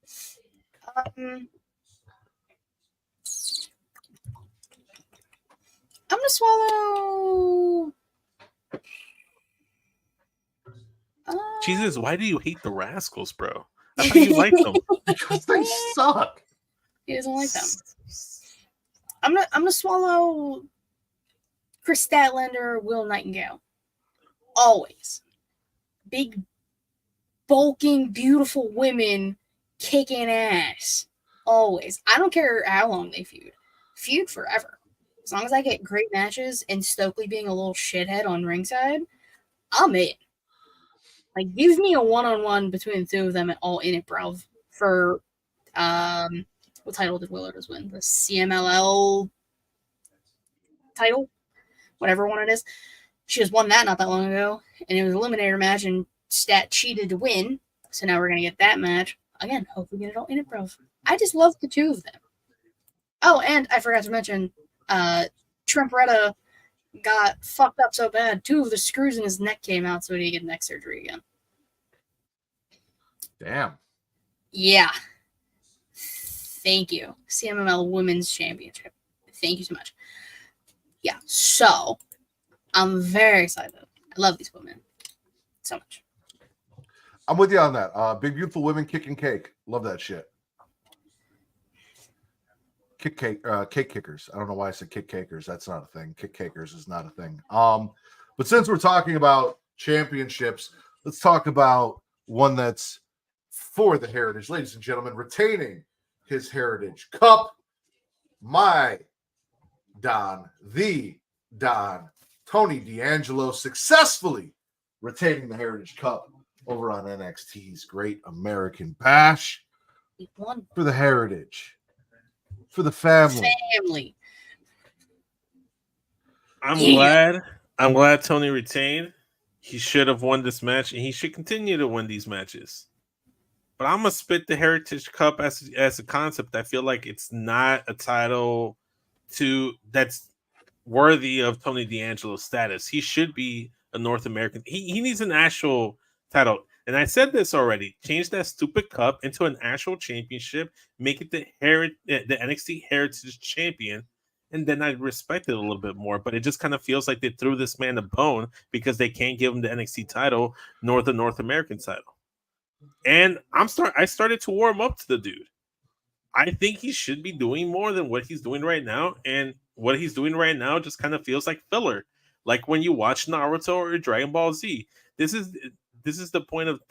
I'm gonna swallow. Jesus, why do you hate the Rascals, bro? I thought you liked them. Because they suck. He doesn't like them. I'm gonna swallow Chris Statlander, Will Nightingale. Always. Big, bulking, beautiful women kicking ass. Always. I don't care how long they feud. Feud forever. As long as I get great matches and Stokely being a little shithead on ringside, I'm in. Like, give me a one-on-one between the two of them and all in it, bro. For, what title did Willow just win? The CMLL title? Whatever one it is. She just won that not that long ago, and it was an eliminator match, and Stat cheated to win. So now we're going to get that match. Again, hopefully get it all in it, bro. I just love the two of them. Oh, and I forgot to mention, Tremperetta got fucked up so bad, 2 of the screws in his neck came out, so he had to get neck surgery again. Damn. Yeah. Thank you. CMML Women's Championship. Thank you so much. Yeah, so I'm very excited. I love these women so much. I'm with you on that. Big beautiful women kicking cake. Love that shit. Cake kickers. I don't know why I said kick cakers. That's not a thing. Kick cakers is not a thing. But since we're talking about championships, let's talk about one that's for the heritage. Ladies and gentlemen, retaining his heritage cup, my Don, the Don, Tony D'Angelo, successfully retaining the heritage cup over on NXT's Great American Bash for the heritage. For the family. I'm glad Tony retained. He should have won this match, and he should continue to win these matches. But I'm gonna spit the Heritage Cup as a concept. I feel like it's not a title that's worthy of Tony D'Angelo's status. He should be a North American. He needs an actual title. And I said this already. Change that stupid cup into an actual championship. Make it the NXT Heritage Champion, and then I'd respect it a little bit more. But it just kind of feels like they threw this man a bone because they can't give him the NXT title nor the North American title. And I started to warm up to the dude. I think he should be doing more than what he's doing right now, and what he's doing right now just kind of feels like filler. Like when you watch Naruto or Dragon Ball Z. This is the point of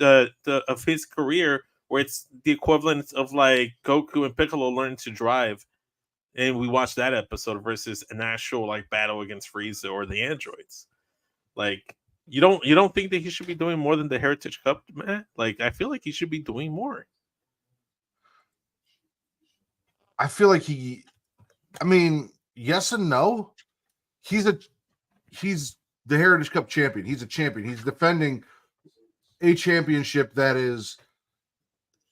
of his career where it's the equivalent of like Goku and Piccolo learning to drive, and we watched that episode versus an actual like battle against Frieza or the androids. Like you don't think that he should be doing more than the Heritage Cup, man? Like I feel like he should be doing more. I feel like yes and no. He's the Heritage Cup champion. He's a champion. He's defending a championship that is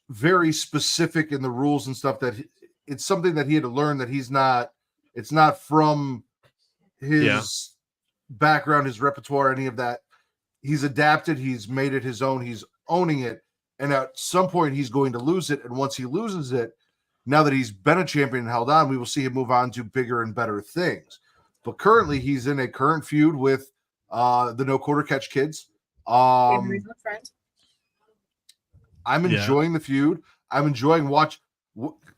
very specific in the rules and stuff, that it's something that he had to learn, that it's not from his background, his repertoire, any of that. He's adapted. He's made it his own. He's owning it. And at some point he's going to lose it. And once he loses it, now that he's been a champion and held on, we will see him move on to bigger and better things. But currently he's in a current feud with the no quarter catch kids. Favorite friends. I'm enjoying the feud. I'm enjoying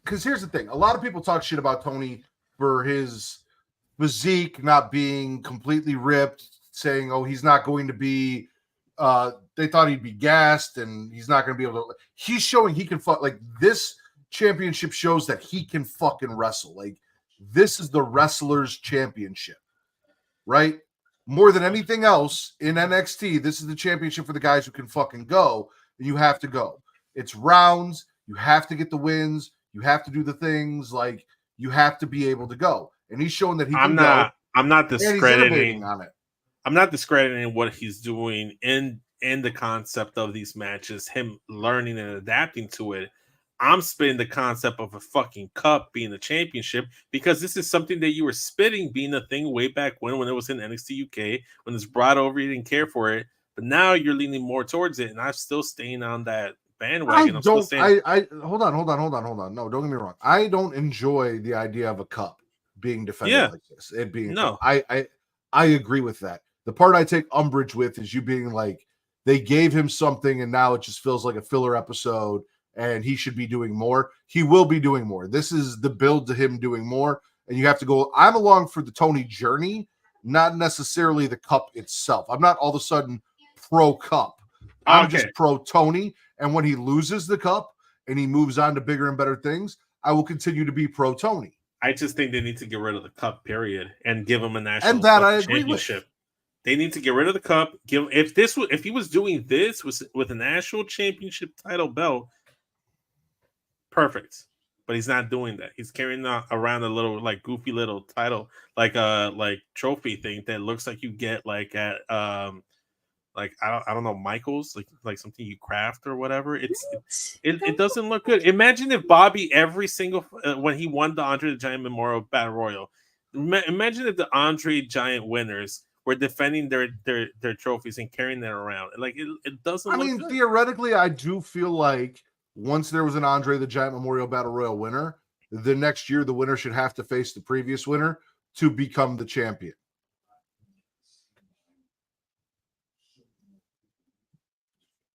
because here's the thing. A lot of people talk shit about Tony for his physique not being completely ripped, saying, oh, he's not going to be they thought he'd be gassed and he's not going to be able to. He's showing he can like this championship shows that he can fucking wrestle. Like this is the wrestler's championship, right? More than anything else in NXT, this is the championship for the guys who can fucking go. And you have to go. It's rounds. You have to get the wins. You have to do the things. Like you have to be able to go. And he's showing that he can go. I'm not discrediting on it. I'm not discrediting what he's doing in the concept of these matches, him learning and adapting to it. I'm spitting the concept of a fucking cup being a championship because this is something that you were spitting being a thing way back when it was in NXT UK, when it's brought over, you didn't care for it. But now you're leaning more towards it, and I'm still staying on that bandwagon. I hold on. No, don't get me wrong. I don't enjoy the idea of a cup being defended like this. It being I agree with that. The part I take umbrage with is you being like, they gave him something and now it just feels like a filler episode and he should be doing more. He will be doing more. This is the build to him doing more. And you have to go, I'm along for the Tony journey, not necessarily the cup itself. I'm not all of a sudden pro cup. I'm just pro Tony. And when he loses the cup and he moves on to bigger and better things, I will continue to be pro Tony. I just think they need to get rid of the cup, period, and give him a national and that I agree championship. With. They need to get rid of the cup. If he was doing this with a national championship title belt, perfect. But he's not doing that. He's carrying around a little like goofy little title, like trophy thing that looks like you get like at like I don't know, Michael's, like something you craft or whatever. It doesn't look good. Imagine if Bobby every single when he won the Andre the Giant Memorial Battle Royal. Imagine if the Andre Giant winners were defending their trophies and carrying them around. Like it doesn't. I mean, good. Theoretically, I do feel like once there was an Andre the Giant Memorial Battle Royal winner, the next year the winner should have to face the previous winner to become the champion.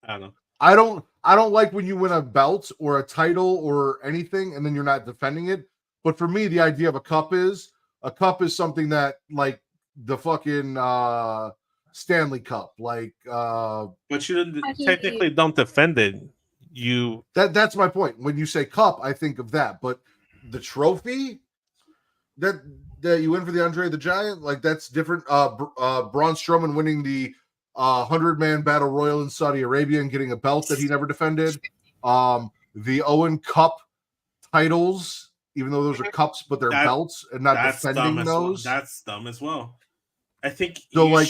I don't know. I don't like when you win a belt or a title or anything and then you're not defending it. But for me, the idea of a cup is something that like the fucking Stanley Cup, like but you technically don't defend it. That's my point. When you say cup, I think of that. But the trophy that you win for the Andre the Giant, like that's different. Braun Strowman winning the 100-man battle royal in Saudi Arabia and getting a belt that he never defended. The Owen Cup titles, even though those are cups, but they're belts and not defending those. Well. That's dumb as well. I think so. Like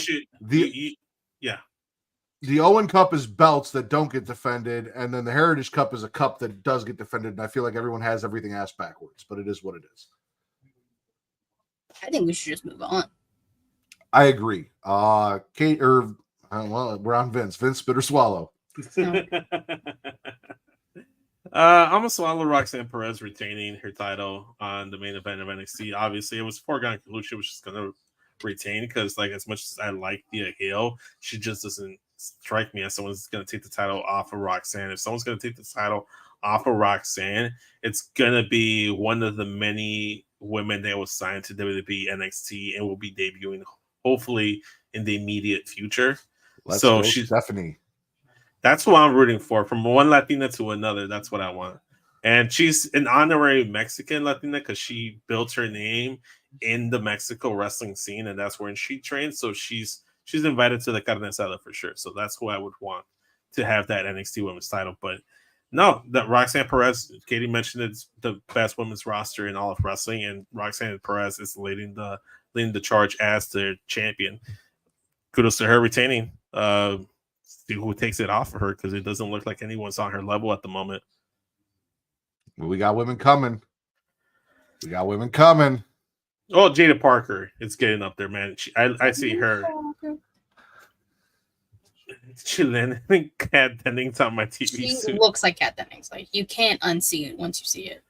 the Owen Cup is belts that don't get defended, and then the Heritage Cup is a cup that does get defended. And I feel like everyone has everything ass backwards, but it is what it is. I think we should just move on. I agree. Kate or well, we're on Vince. Vince, spit or swallow. No. I'm gonna swallow Roxanne Perez retaining her title on the main event of NXT. Obviously, it was foregone conclusion she was just gonna retain because, like, as much as I like Thea Hale, she just doesn't strike me as someone who's gonna take the title off of Roxanne. If someone's gonna take the title off of Roxanne, it's gonna be one of the many women that was signed to WWE NXT and will be debuting hopefully in the immediate future. She's Stephanie. That's who I'm rooting for. From one Latina to another, that's what I want. And she's an honorary Mexican Latina because she built her name in the Mexico wrestling scene, and that's where she trained. So she's invited to the carne asada for sure. So that's who I would want to have that NXT Women's title. But no, that Roxanne Perez, Katie mentioned it's the best women's roster in all of wrestling, and Roxanne Perez is leading the charge as their champion. Kudos to her retaining. See who takes it off of her because it doesn't look like anyone's on her level at the moment. Well, we got women coming. Oh, Jada Parker is getting up there, man. I see her. Chilling and Kat Dennings on my TV. She looks like Kat Dennings. Like you can't unsee it once you see it.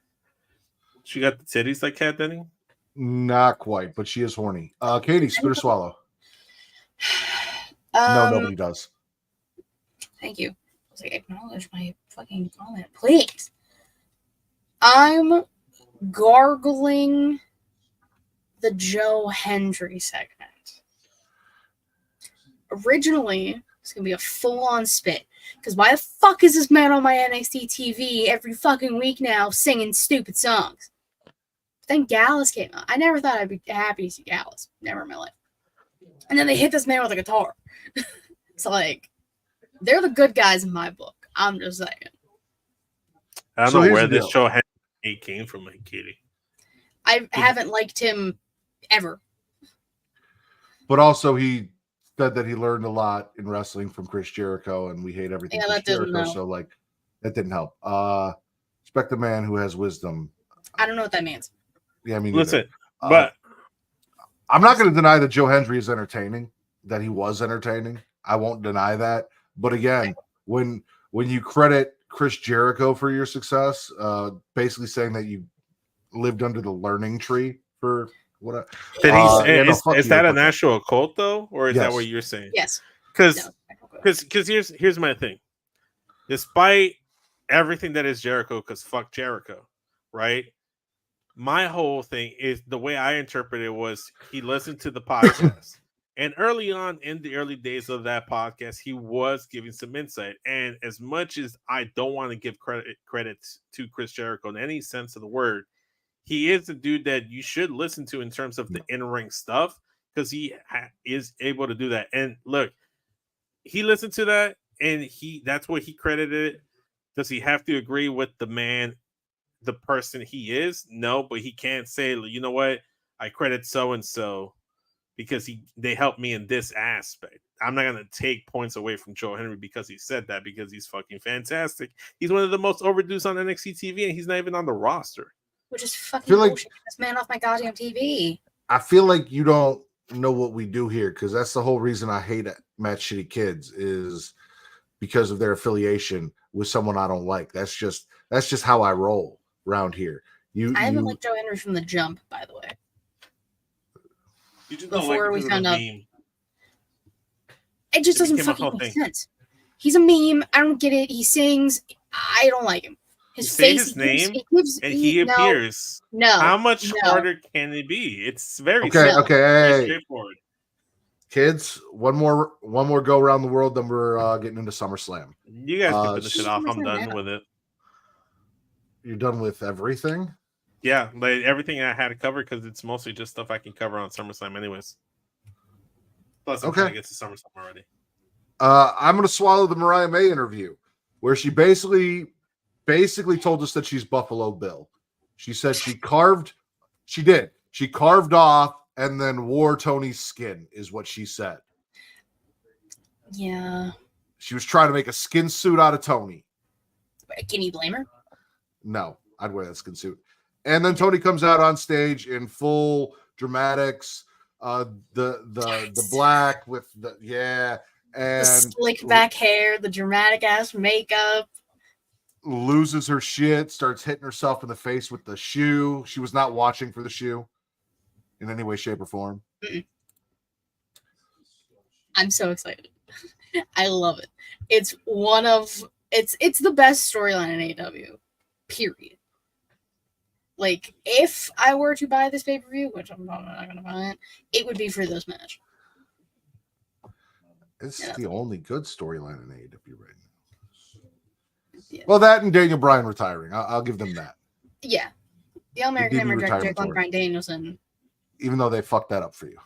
She got the titties like Kat Dennings? Not quite, but she is horny. Katie, spit or swallow. No, nobody does. Thank you. I was like, acknowledge my fucking comment, please. I'm gargling the Joe Hendry segment. Originally, it's gonna be a full-on spit. Because why the fuck is this man on my NXT TV every fucking week now singing stupid songs? But then Gallus came out. I never thought I'd be happy to see Gallus. Never in my life. And then they hit this man with a guitar. It's like, they're the good guys in my book. I'm just saying. I don't know where this show came from, like Katie. I haven't liked him ever. But also, he said that he learned a lot in wrestling from Chris Jericho, and we hate everything Chris Jericho. So, like, that didn't help. Respect the man who has wisdom. I don't know what that means. Yeah, I mean, listen, but I'm not going to deny that Joe Hendry is entertaining. That he was entertaining. I won't deny that. But again, when you credit Chris Jericho for your success, basically saying that you lived under the learning tree for what? Is that an actual cult though, or is that what you're saying? Yes. Because here's my thing. Despite everything that is Jericho, because fuck Jericho, right? My whole thing is the way I interpret it was he listened to the podcast. And early on in the early days of that podcast, he was giving some insight. And as much as I don't want to give credit to Chris Jericho in any sense of the word, he is a dude that you should listen to in terms of the in-ring stuff because he is able to do that. And look, he listened to that and that's what he credited it. Does he have to agree with the man, the person he is? No, but he can't say, you know what, I credit so-and-so because they helped me in this aspect. I'm not going to take points away from Joe Hendry because he said that, because he's fucking fantastic. He's one of the most overdues on NXT TV, and he's not even on the roster. Which is fucking bullshit. Get this man off my goddamn TV. I feel like you don't know what we do here, because that's the whole reason I hate Match Shitty Kids is because of their affiliation with someone I don't like. That's just how I roll around here. I haven't liked Joe Hendry from the jump, by the way. You just Before we found out, meme. It just doesn't fucking make sense. He's a meme. I don't get it. He sings. I don't like him. His face, his name, he appears. No. How much harder can it be? It's very simple. Very straightforward. Kids, one more go around the world, then we're getting into SummerSlam. You guys can finish it off. I'm done with it. You're done with everything? Yeah, like everything I had to cover because it's mostly just stuff I can cover on SummerSlam anyways. Plus, I'm trying to get to SummerSlam already. I'm going to swallow the Mariah May interview where she basically told us that she's Buffalo Bill. She said she carved off and then wore Tony's skin is what she said. Yeah. She was trying to make a skin suit out of Tony. Can you blame her? No, I'd wear that skin suit. And then Tony comes out on stage in full dramatics, the black with the and the slick back hair, the dramatic ass makeup. Loses her shit, starts hitting herself in the face with the shoe. She was not watching for the shoe in any way, shape, or form. Mm-mm. I'm so excited. I love it. It's it's the best storyline in AEW. Period. Like, if I were to buy this pay-per-view, which I'm probably not going to buy it would be for this match. It's the only good storyline in AEW right now. Yeah. Well, that and Daniel Bryan retiring. I'll give them that. Yeah. The All-American Hammer Jack on Bryan Danielson. Even though they fucked that up for you.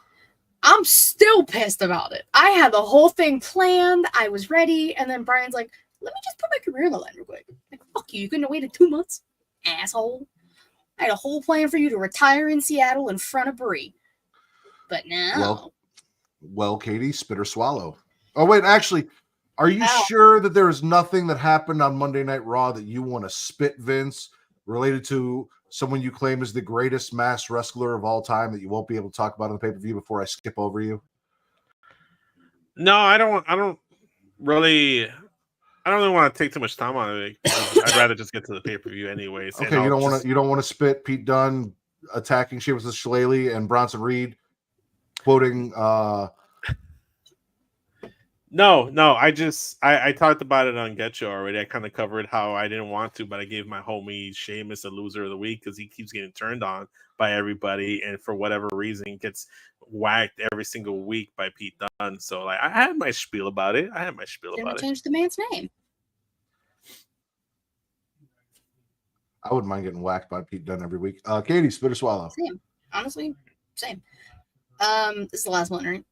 I'm still pissed about it. I had the whole thing planned. I was ready. And then Brian's like, let me just put my career on the line real quick. Like, fuck you. You couldn't have waited 2 months? Asshole. I had a whole plan for you to retire in Seattle in front of Brie. But now. Well, Katie, spit or swallow. Oh, wait, actually, are you sure that there is nothing that happened on Monday Night Raw that you want to spit, Vince, related to someone you claim is the greatest masked wrestler of all time that you won't be able to talk about on the pay-per-view before I skip over you? No, I don't really want to take too much time on it. I'd rather just get to the pay-per-view anyways. Okay, you don't want to spit Pete Dunne attacking Sheamus and Shillelagh and Bronson Reed quoting No. I talked about it on Get Show already. I kind of covered how I didn't want to, but I gave my homie Sheamus a loser of the week because he keeps getting turned on by everybody, and for whatever reason gets whacked every single week by Pete Dunne. So like I had my spiel about it. Didn't change the man's name. I wouldn't mind getting whacked by Pete Dunne every week. Katie, spit or swallow? Same. Honestly, same. This is the last one, right?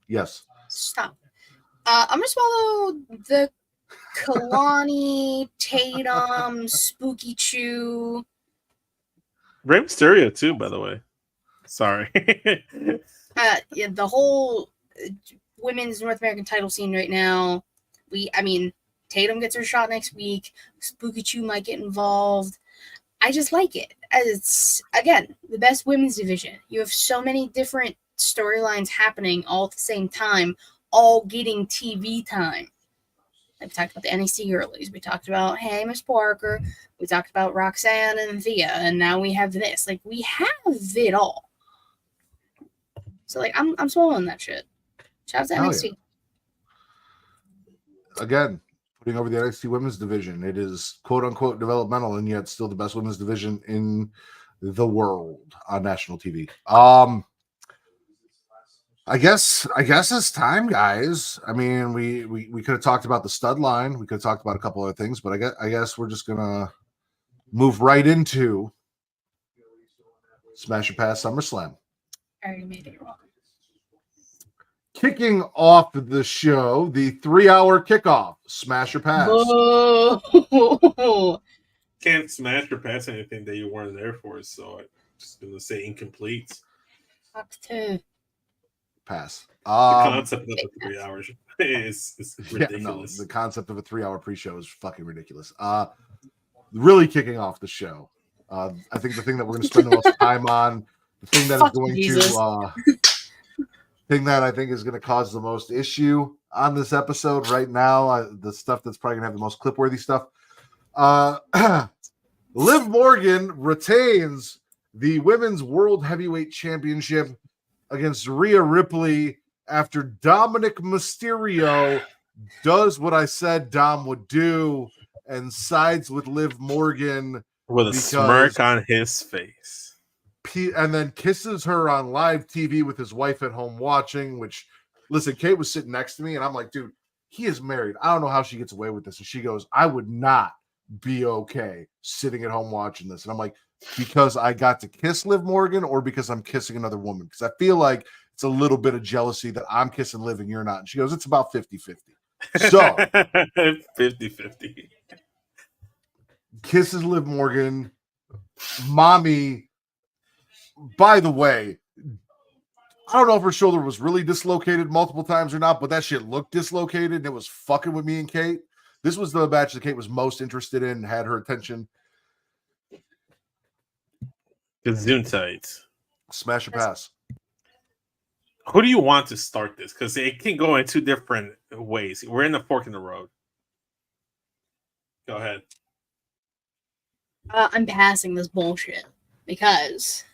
Yes. Stop. I'm gonna swallow the Kalani, Tatum, Spooky Chew. Rey Mysterio too, by the way. Sorry. Yeah, the whole women's North American title scene right now. Tatum gets her shot next week. Spooky Chew might get involved. I just like it. It's, again, the best women's division. You have so many different storylines happening all at the same time, all getting TV time. We talked about the NXT girlies. We talked about Hey Miss Parker. We talked about Roxanne and Thea, and now we have this. Like, we have it all. So like I'm swallowing that shit. Shout out to NXT. Yeah. Again, putting over the NXT women's division. It is quote unquote developmental, and yet still the best women's division in the world on national TV. I guess it's time, guys. I mean, we could have talked about the stud line. We could have talked about a couple other things, but I guess we're just gonna move right into Smash and Pass SummerSlam. I already made it wrong. Kicking off the show, the 3-hour kickoff, Smash or Pass. Whoa. Can't smash or pass anything that you weren't there for, so I'm just gonna say incomplete. Fuck too. Pass. The concept of the 3 hours is ridiculous. The concept of a 3-hour pre-show is fucking ridiculous. Really kicking off the show. I think the thing that we're going to spend the most time on, the thing that is going to, thing that I think is going to cause the most issue on this episode right now, the stuff that's probably going to have the most clip-worthy stuff. Liv Morgan retains the Women's World Heavyweight Championship against Rhea Ripley after Dominic Mysterio does what I said Dom would do and sides with Liv Morgan with a smirk on his face, and then kisses her on live TV with his wife at home watching. Which, listen, Kate was sitting next to me, and I'm like, dude, he is married. I don't know how she gets away with this. And she goes, I would not be okay sitting at home watching this. And I'm like, because I got to kiss Liv Morgan, or because I'm kissing another woman? Because I feel like it's a little bit of jealousy that I'm kissing Liv and you're not. And she goes, it's about 50-50. So 50-50. Kisses Liv Morgan. Mommy, by the way, I don't know if her shoulder was really dislocated multiple times or not, but that shit looked dislocated and it was fucking with me and Kate. This was the match that Kate was most interested in, had her attention. Gesundheit. Smash or pass? Who do you want to start this? Because it can go in two different ways. We're in the fork in the road. Go ahead. I'm passing this bullshit because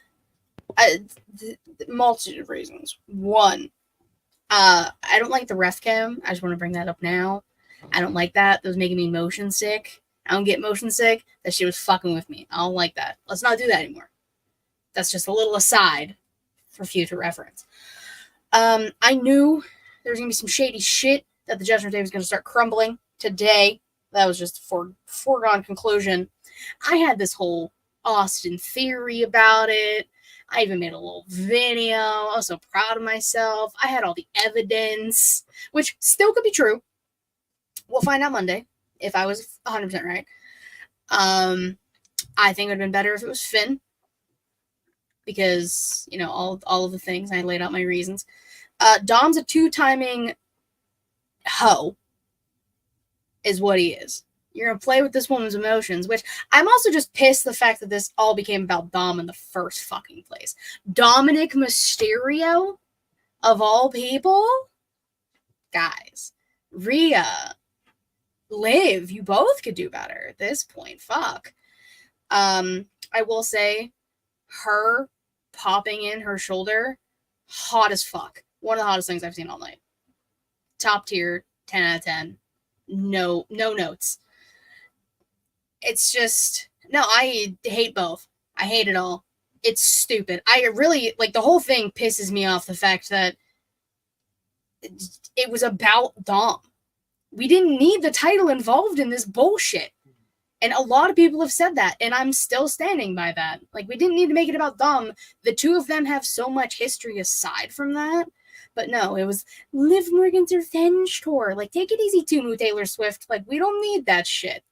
multitude of reasons. One, I don't like the ref cam. I just want to bring that up now. I don't like that. That was making me motion sick. I don't get motion sick. That shit was fucking with me. I don't like that. Let's not do that anymore. That's just a little aside for future reference. I knew there was going to be some shady shit that the Judgment Day was going to start crumbling today. That was just a foregone conclusion. I had this whole Austin theory about it. I even made a little video. I was so proud of myself. I had all the evidence, which still could be true. We'll find out Monday if I was 100% right. I think it would have been better if it was Finn. Because, you know, all of the things. I laid out my reasons. Dom's a two-timing hoe, is what he is. You're going to play with this woman's emotions, which I'm also just pissed the fact that this all became about Dom in the first fucking place. Dominic Mysterio, of all people? Guys, Rhea, Liv, you both could do better at this point. Fuck. I will say, her popping in her shoulder, hot as fuck. One of the hottest things I've seen all night. top tier, 10 out of 10. No notes. It's just, no, I hate both. I hate it all. It's stupid. I really, like, the whole thing pisses me off, the fact that it was about Dom. We didn't need the title involved in this bullshit. And a lot of people have said that, and I'm still standing by that. Like, we didn't need to make it about Dom. The two of them have so much history aside from that. But no, it was Liv Morgan's revenge tour. Like, take it easy, Tumu Taylor Swift. Like, we don't need that shit.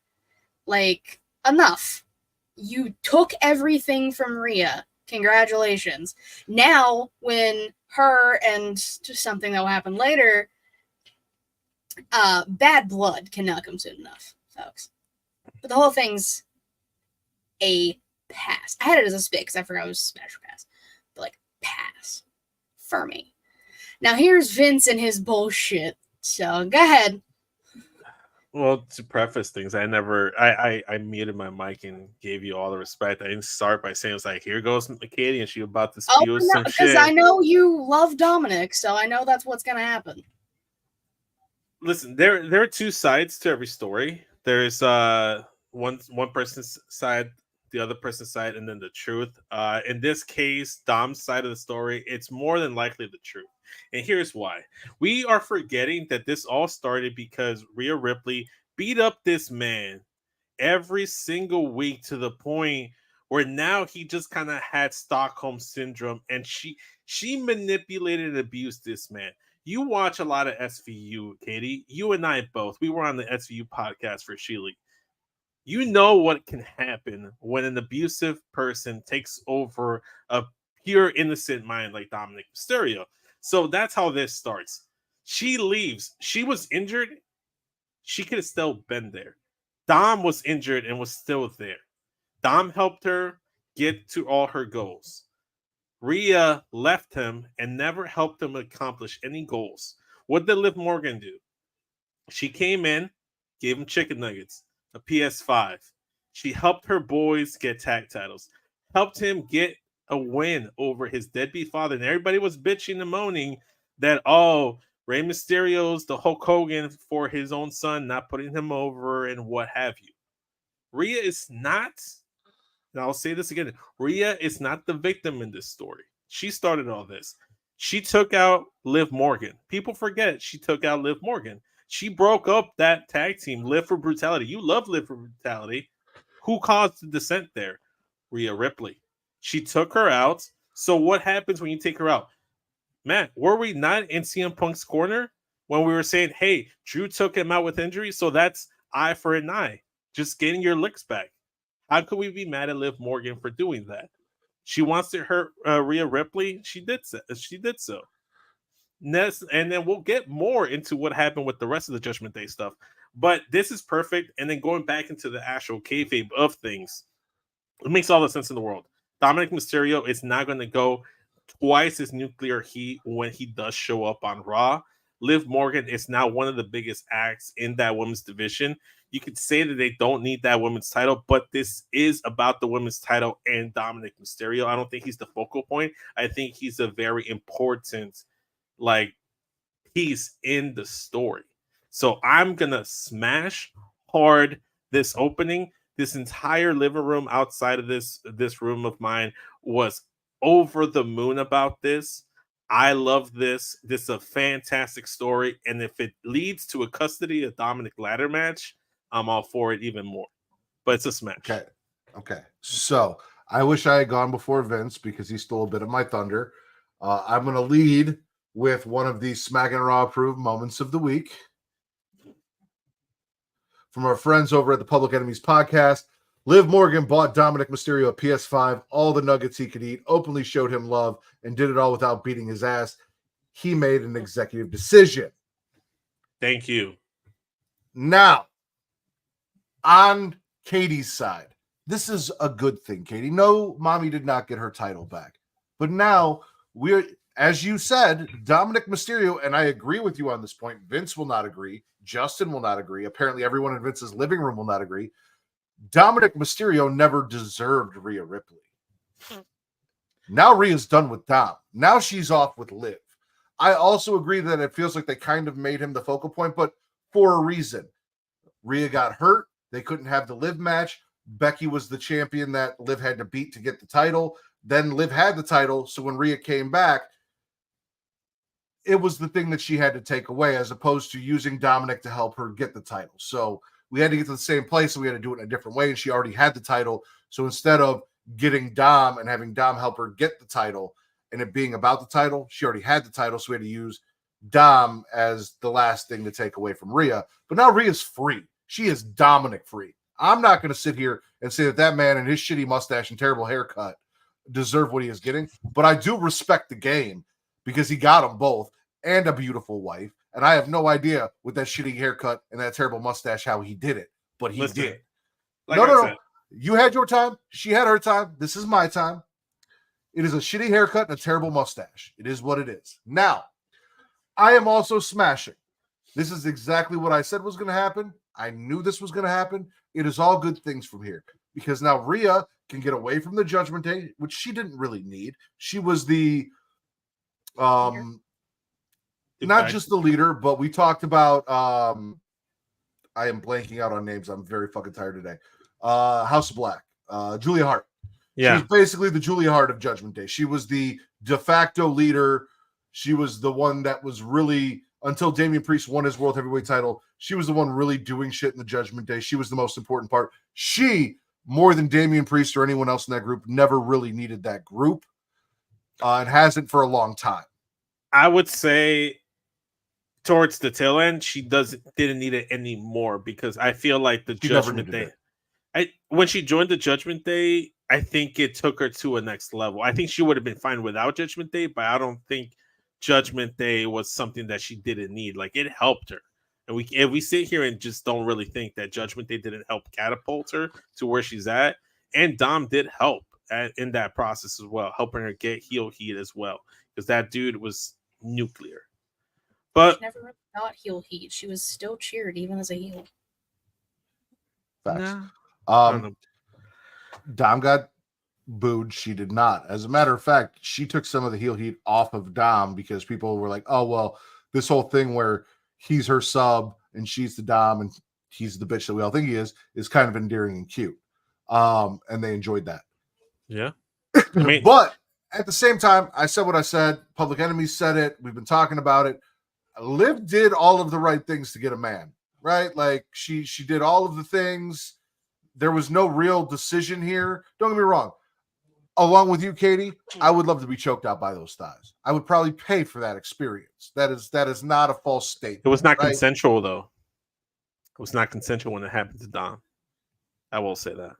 Like, enough. You took everything from Rhea. Congratulations. Now, when her and just something that will happen later, bad blood cannot come soon enough, folks. But the whole thing's a pass. I had it as a spit because I forgot it was Smash Pass. But, like, pass. For me. Now, here's Vince and his bullshit. So, go ahead. Well, to preface things, I muted my mic and gave you all the respect. I didn't start by saying, it was like, here goes Katie, and she about to spew some shit. Because I know you love Dominic, so I know that's what's going to happen. Listen, there are two sides to every story. There's one person's side, the other person's side, and then the truth. In this case, Dom's side of the story, it's more than likely the truth. And here's why. We are forgetting that this all started because Rhea Ripley beat up this man every single week to the point where now he just kind of had Stockholm syndrome, and she manipulated and abused this man. You watch a lot of SVU, Katie. You and I both. We were on the SVU podcast for Sheely. You know what can happen when an abusive person takes over a pure innocent mind like Dominic Mysterio. So that's how this starts. She leaves. She was injured. She could have still been there. Dom was injured and was still there. Dom helped her get to all her goals. Rhea left him and never helped him accomplish any goals. What did Liv Morgan do? She came in, gave him chicken nuggets, a PS5. She helped her boys get tag titles, helped him get a win over his deadbeat father. And everybody was bitching and moaning that, oh, Rey Mysterio's the Hulk Hogan for his own son, not putting him over and what have you. Rhea is not, and I'll say this again, Rhea is not the victim in this story. She started all this. She took out Liv Morgan. People forget she took out Liv Morgan. She broke up that tag team, Liv for Brutality. You love Liv for Brutality. Who caused the dissent there? Rhea Ripley. She took her out. So what happens when you take her out? Matt, were we not in CM Punk's corner when we were saying, hey, Drew took him out with injury, so that's eye for an eye. Just getting your licks back. How could we be mad at Liv Morgan for doing that? She wants to hurt Rhea Ripley. She did so. And then we'll get more into what happened with the rest of the Judgment Day stuff. But this is perfect. And then going back into the actual kayfabe of things, it makes all the sense in the world. Dominic Mysterio is not going to go twice his nuclear heat when he does show up on Raw. Liv Morgan is now one of the biggest acts in that women's division. You could say that they don't need that women's title, but this is about the women's title and Dominic Mysterio. I don't think he's the focal point. I think he's a very important piece in the story. So I'm gonna smash hard this opening. This entire living room outside of this room of mine was over the moon about this. I love this. This is a fantastic story. And if it leads to a custody of Dominic ladder match, I'm all for it even more. But it's a smash. Okay. So I wish I had gone before Vince because he stole a bit of my thunder. I'm going to lead with one of these Smackin' It Raw approved moments of the week. From our friends over at the Public Enemies podcast, Liv Morgan bought Dominic Mysterio a PS5, all the nuggets he could eat, openly showed him love, and did it all without beating his ass. He made an executive decision. Thank you. Now, on Katie's side, this is a good thing, Katie. No, mommy did not get her title back. But now, as you said, Dominic Mysterio, and I agree with you on this point, Vince will not agree. Justin will not agree. Apparently, everyone in Vince's living room will not agree. Dominic Mysterio never deserved Rhea Ripley. Now Rhea's done with Dom. Now she's off with Liv. I also agree that it feels like they kind of made him the focal point, but for a reason. Rhea got hurt. They couldn't have the Liv match. Becky was the champion that Liv had to beat to get the title. Then Liv had the title. So when Rhea came back, it was the thing that she had to take away as opposed to using Dominic to help her get the title. So we had to get to the same place and we had to do it in a different way. And she already had the title. So instead of getting Dom and having Dom help her get the title and it being about the title, she already had the title. So we had to use Dom as the last thing to take away from Rhea. But now Rhea's free. She is Dominic free. I'm not going to sit here and say that man and his shitty mustache and terrible haircut deserve what he is getting. But I do respect the game because he got them both and a beautiful wife. And I have no idea with that shitty haircut and that terrible mustache how he did it. But he did. Like no. You had your time. She had her time. This is my time. It is a shitty haircut and a terrible mustache. It is what it is. Now, I am also smashing. This is exactly what I said was going to happen. I knew this was going to happen. It is all good things from here because now Rhea can get away from the Judgment Day, which she didn't really need. She was the not just the leader, but we talked about I am blanking out on names. I'm very fucking tired today. House of Black, Julia Hart. Yeah. She was basically the Julia Hart of Judgment Day. She was the de facto leader. She was the one that was really, until Damian Priest won his World Heavyweight title, she was the one really doing shit in the Judgment Day. She was the most important part. She, more than Damian Priest or anyone else in that group, never really needed that group. And hasn't for a long time. I would say towards the tail end, she didn't need it anymore because I feel like the Judgment Day. When she joined the Judgment Day, I think it took her to a next level. I think she would have been fine without Judgment Day, but I don't think Judgment Day was something that she didn't need. Like, it helped her. And if we sit here and just don't really think that Judgment Day didn't help catapult her to where she's at, and Dom did help in that process as well, helping her get heel heat as well, because that dude was nuclear. But she never really got heel heat. She was still cheered even as a heel. Facts. Nah. Dom got booed. She did not. As a matter of fact, she took some of the heel heat off of Dom because people were like, oh, well, this whole thing where he's her sub and she's the Dom and he's the bitch that we all think he is kind of endearing and cute. And they enjoyed that. Yeah. But at the same time, I said what I said. Public Enemy said it. We've been talking about it. Liv did all of the right things to get a man, right? Like she did all of the things. There was no real decision here. Don't get me wrong. Along with you, Katie, I would love to be choked out by those thighs. I would probably pay for that experience. That is not a false statement. It was not consensual, though. It was not consensual when it happened to Dom. I will say that.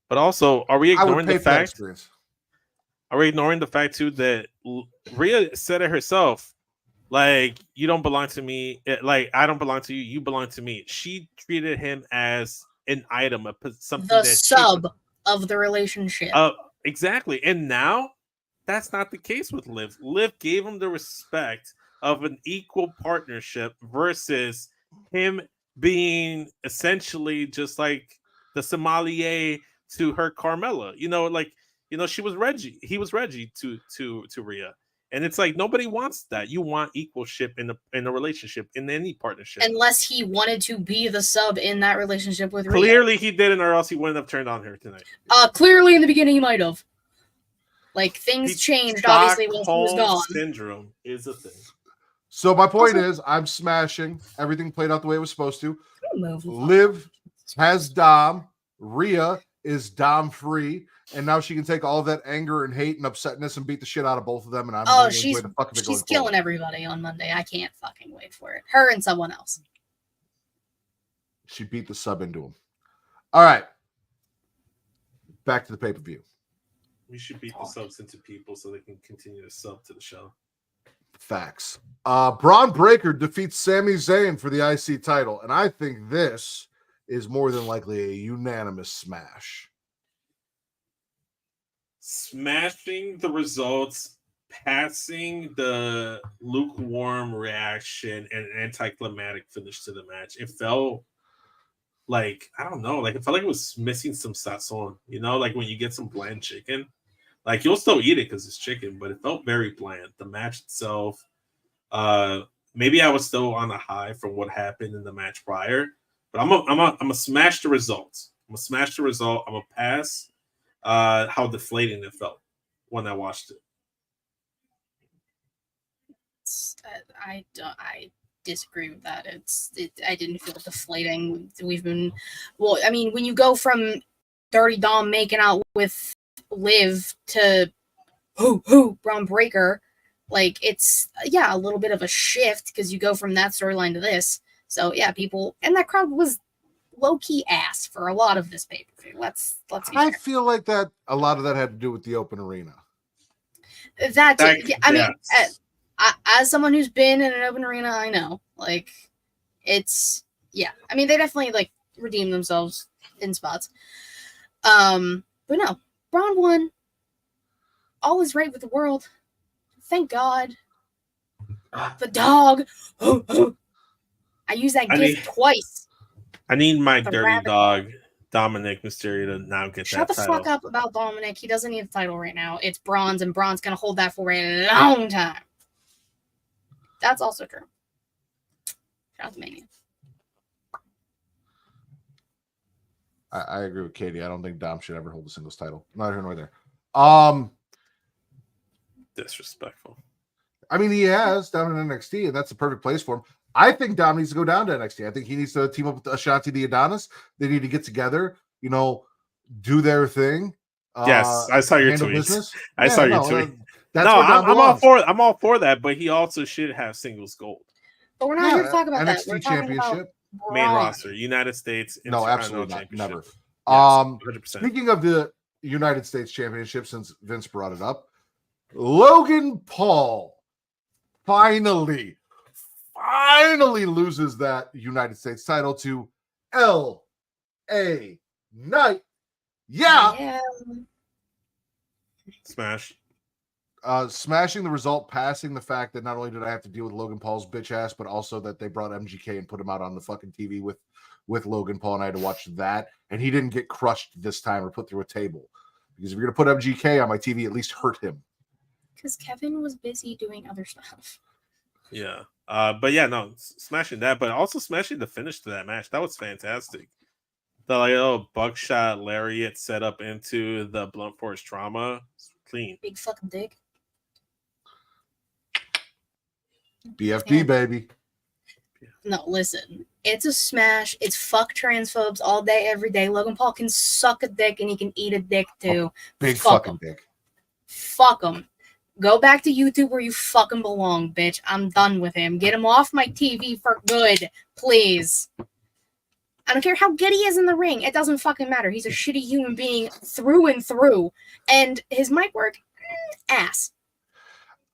But also, are we ignoring the fact? Are we ignoring the fact too that Rhea said it herself? Like, you don't belong to me. Like, I don't belong to you. You belong to me. She treated him as an item, something the sub of the relationship. Exactly. And now that's not the case with Liv. Liv gave him the respect of an equal partnership versus him being essentially just like the sommelier to her Carmella. She was Reggie. He was Reggie to Rhea. And it's like nobody wants that. You want equalship in a relationship, in any partnership. Unless he wanted to be the sub in that relationship with Rhea. Clearly he didn't, or else he wouldn't have turned on her tonight. Clearly in the beginning he might have. Like, things changed, obviously, when he was gone. Syndrome is a thing. So my point is, I'm smashing. Everything played out the way it was supposed to. Liv has Dom. Rhea is Dom free. And now she can take all of that anger and hate and upsetness and beat the shit out of both of them. And I'm going to enjoy the fuck of it. She's killing everybody on Monday. I can't fucking wait for it. Her and someone else. She beat the sub into him. All right. Back to the pay-per-view. We should beat the subs into people so they can continue to sub to the show. Facts. Braun Breaker defeats Sami Zayn for the IC title. And I think this is more than likely a unanimous smash. Smashing the results, passing the lukewarm reaction, and anticlimactic finish to the match. It felt like, I don't know, like it felt like it was missing some sazon, like when you get some bland chicken, Like you'll still eat it because it's chicken, but it felt very bland. The match itself, maybe I was still on a high from what happened in the match prior, but I'm a smash the results. I'm gonna smash the result. I'm gonna pass. How deflating it felt when I watched it. I disagree with that. I didn't feel deflating. I mean, when you go from Dirty Dom making out with Liv to Braun Breaker, like it's a little bit of a shift because you go from that storyline to this. So yeah, people and that crowd was low key ass for a lot of this pay per view. Let's be fair. feel like that a lot of that had to do with the open arena. I mean, as someone who's been in an open arena, I know, like, it's, I mean, they definitely, like, redeem themselves in spots. But no, Braun won. All is right with the world. Thank God. The dog. I used that gift twice. I need my dirty dog, Dominic Mysterio, to now get Shut that title. Shut the fuck up about Dominic. He doesn't need a title right now. It's Braun's, and Braun's going to hold that for a long time. That's also true. Shout out to Mania. I agree with Katie. I don't think Dom should ever hold a singles title. Not here nor there. Disrespectful. I mean, he has down in NXT, and that's the perfect place for him. I think Dom needs to go down to NXT. I think he needs to team up with Ashanti the Adonis. They need to get together, do their thing. Yes, I saw your tweets. Business. I saw your tweet. I'm all for that, but he also should have singles gold. But we're not here to talk about NXT that. We're championship, main roster, United States. No, absolutely not. Never. Yes, 100%. Speaking of the United States Championship, since Vince brought it up, Logan Paul finally loses that United States title to L.A. Knight. Yeah. Smash. Smashing the result, passing the fact that not only did I have to deal with Logan Paul's bitch ass, but also that they brought MGK and put him out on the fucking TV with Logan Paul, and I had to watch that. And he didn't get crushed this time or put through a table. Because if you're going to put MGK on my TV, at least hurt him. Because Kevin was busy doing other stuff. Yeah. But yeah, no, smashing that, but also smashing the finish to that match. That was fantastic. The buckshot lariat set up into the blunt force trauma. Clean. Big fucking dick. BFD, baby. No, listen. It's a smash. It's fuck transphobes all day, every day. Logan Paul can suck a dick and he can eat a dick too. Big fucking dick. Fuck him. Go back to YouTube where you fucking belong, bitch. I'm done with him. Get him off my TV for good, please. I don't care how good he is in the ring. It doesn't fucking matter. He's a shitty human being through and through. And his mic work, ass.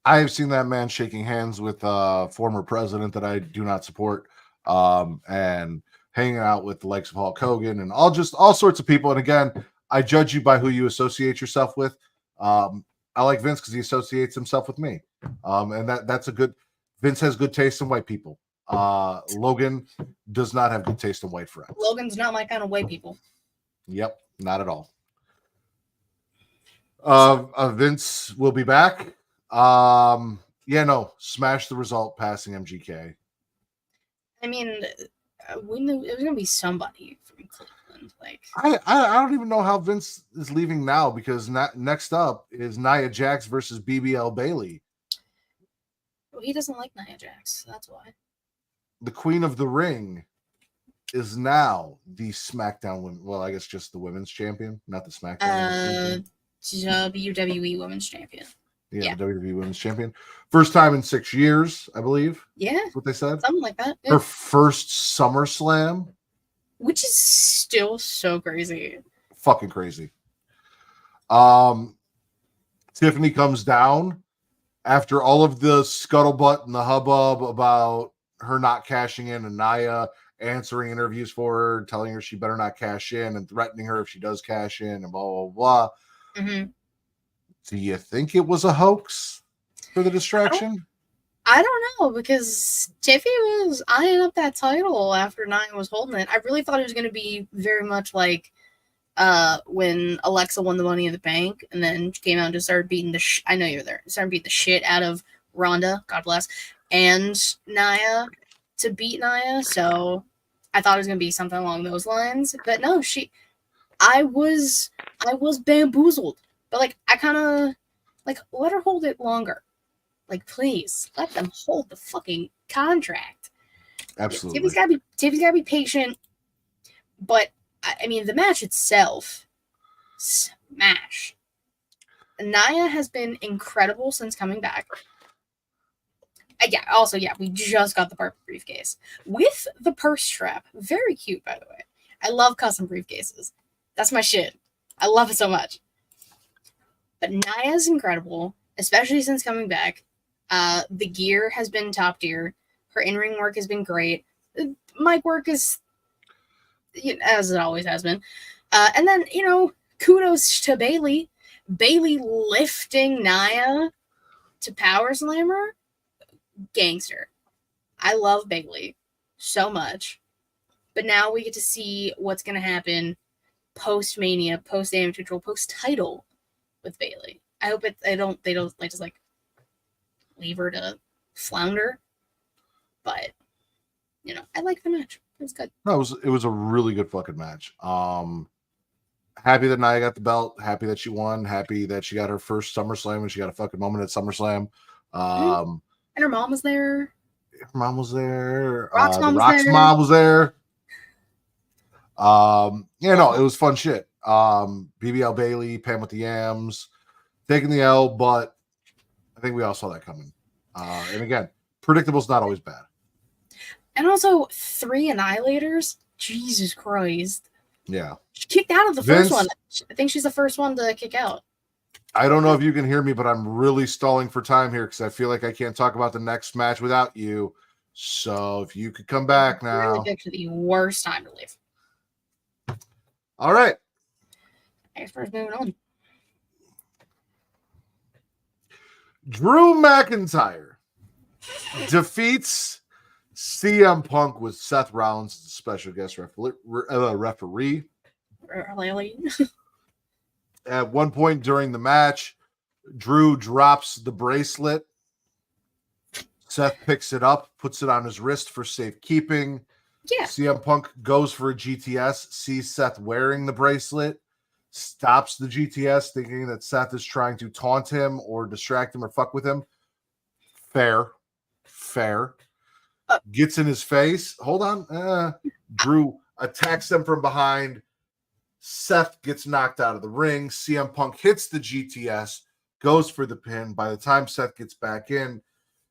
I have seen that man shaking hands with a former president that I do not support, and hanging out with the likes of Hulk Hogan and all sorts of people. And again, I judge you by who you associate yourself with. I like Vince because he associates himself with me, and that's a good. Vince has good taste in white people. Logan does not have good taste in white friends. Logan's not my kind of white people. Yep, not at all. Vince will be back. Smash the result, passing MGK. I mean, we knew it was gonna be somebody from Cleveland. Like, I don't even know how Vince is leaving now, because next up is Nia Jax versus BBL Bayley. Well, he doesn't like Nia Jax. That's why. The Queen of the Ring is now the SmackDown women. Well, I guess just the women's champion, not the SmackDown. WWE Women's Champion. Yeah, the WWE Women's Champion. First time in 6 years, I believe. Yeah. That's what they said. Something like that. Yeah. Her first SummerSlam. Which is still so crazy. Fucking crazy. Tiffany comes down after all of the scuttlebutt and the hubbub about her not cashing in, and Nia answering interviews for her, telling her she better not cash in and threatening her if she does cash in and blah, blah, blah. Mm-hmm. Do you think it was a hoax for the distraction? I don't know, because Tiffy was eyeing up that title after Nia was holding it. I really thought it was going to be very much like when Alexa won the Money in the Bank, and then she came out and just started beating the I know you were there. Started beating the shit out of Ronda, God bless, and Nia to beat Nia. So I thought it was gonna be something along those lines, but no, I was bamboozled. But like I kind of like let her hold it longer. Like please let them hold the fucking contract. Absolutely. Tiffany's gotta be patient. But I mean, the match itself, smash. Nia has been incredible since coming back. We just got the purple briefcase with the purse strap. Very cute, by the way. I love custom briefcases. That's my shit. I love it so much. But Nia's incredible, especially since coming back. The gear has been top tier. Her in-ring work has been great. Mic work is, as it always has been. And then, kudos to Bayley. Bayley lifting Nia to Power Slammer. Gangster. I love Bayley so much. But now we get to see what's going to happen post-Mania, post-Damage Control, post-title with Bayley. I hope they don't like just like leave her to flounder. But, I like the match. It was good. No, it was a really good fucking match. Happy that Nia got the belt. Happy that she won. Happy that she got her first SummerSlam and she got a fucking moment at SummerSlam. And her mom was there. Her mom was there. Rock's mom mom was there. It was fun shit. BBL Bayley, Pam with the Yams, taking the L, but I think we all saw that coming. And again, predictable's not always bad. And also 3 Annihilators. Jesus Christ. Yeah. She kicked out of the first one. I think she's the first one to kick out. I don't know if you can hear me, but I'm really stalling for time here because I feel like I can't talk about the next match without you. So if you could come back now. Really picked the worst time to leave. All right. Experts moving on. Drew McIntyre defeats CM Punk with Seth Rollins as a special guest referee. At one point during the match, Drew drops the bracelet. Seth picks it up, puts it on his wrist for safekeeping. Yeah. CM Punk goes for a GTS, sees Seth wearing the bracelet, stops the GTS, thinking that Seth is trying to taunt him or distract him or fuck with him. Fair. Gets in his face. Hold on. Drew attacks them from behind. Seth gets knocked out of the ring. CM Punk hits the GTS, goes for the pin. By the time Seth gets back in,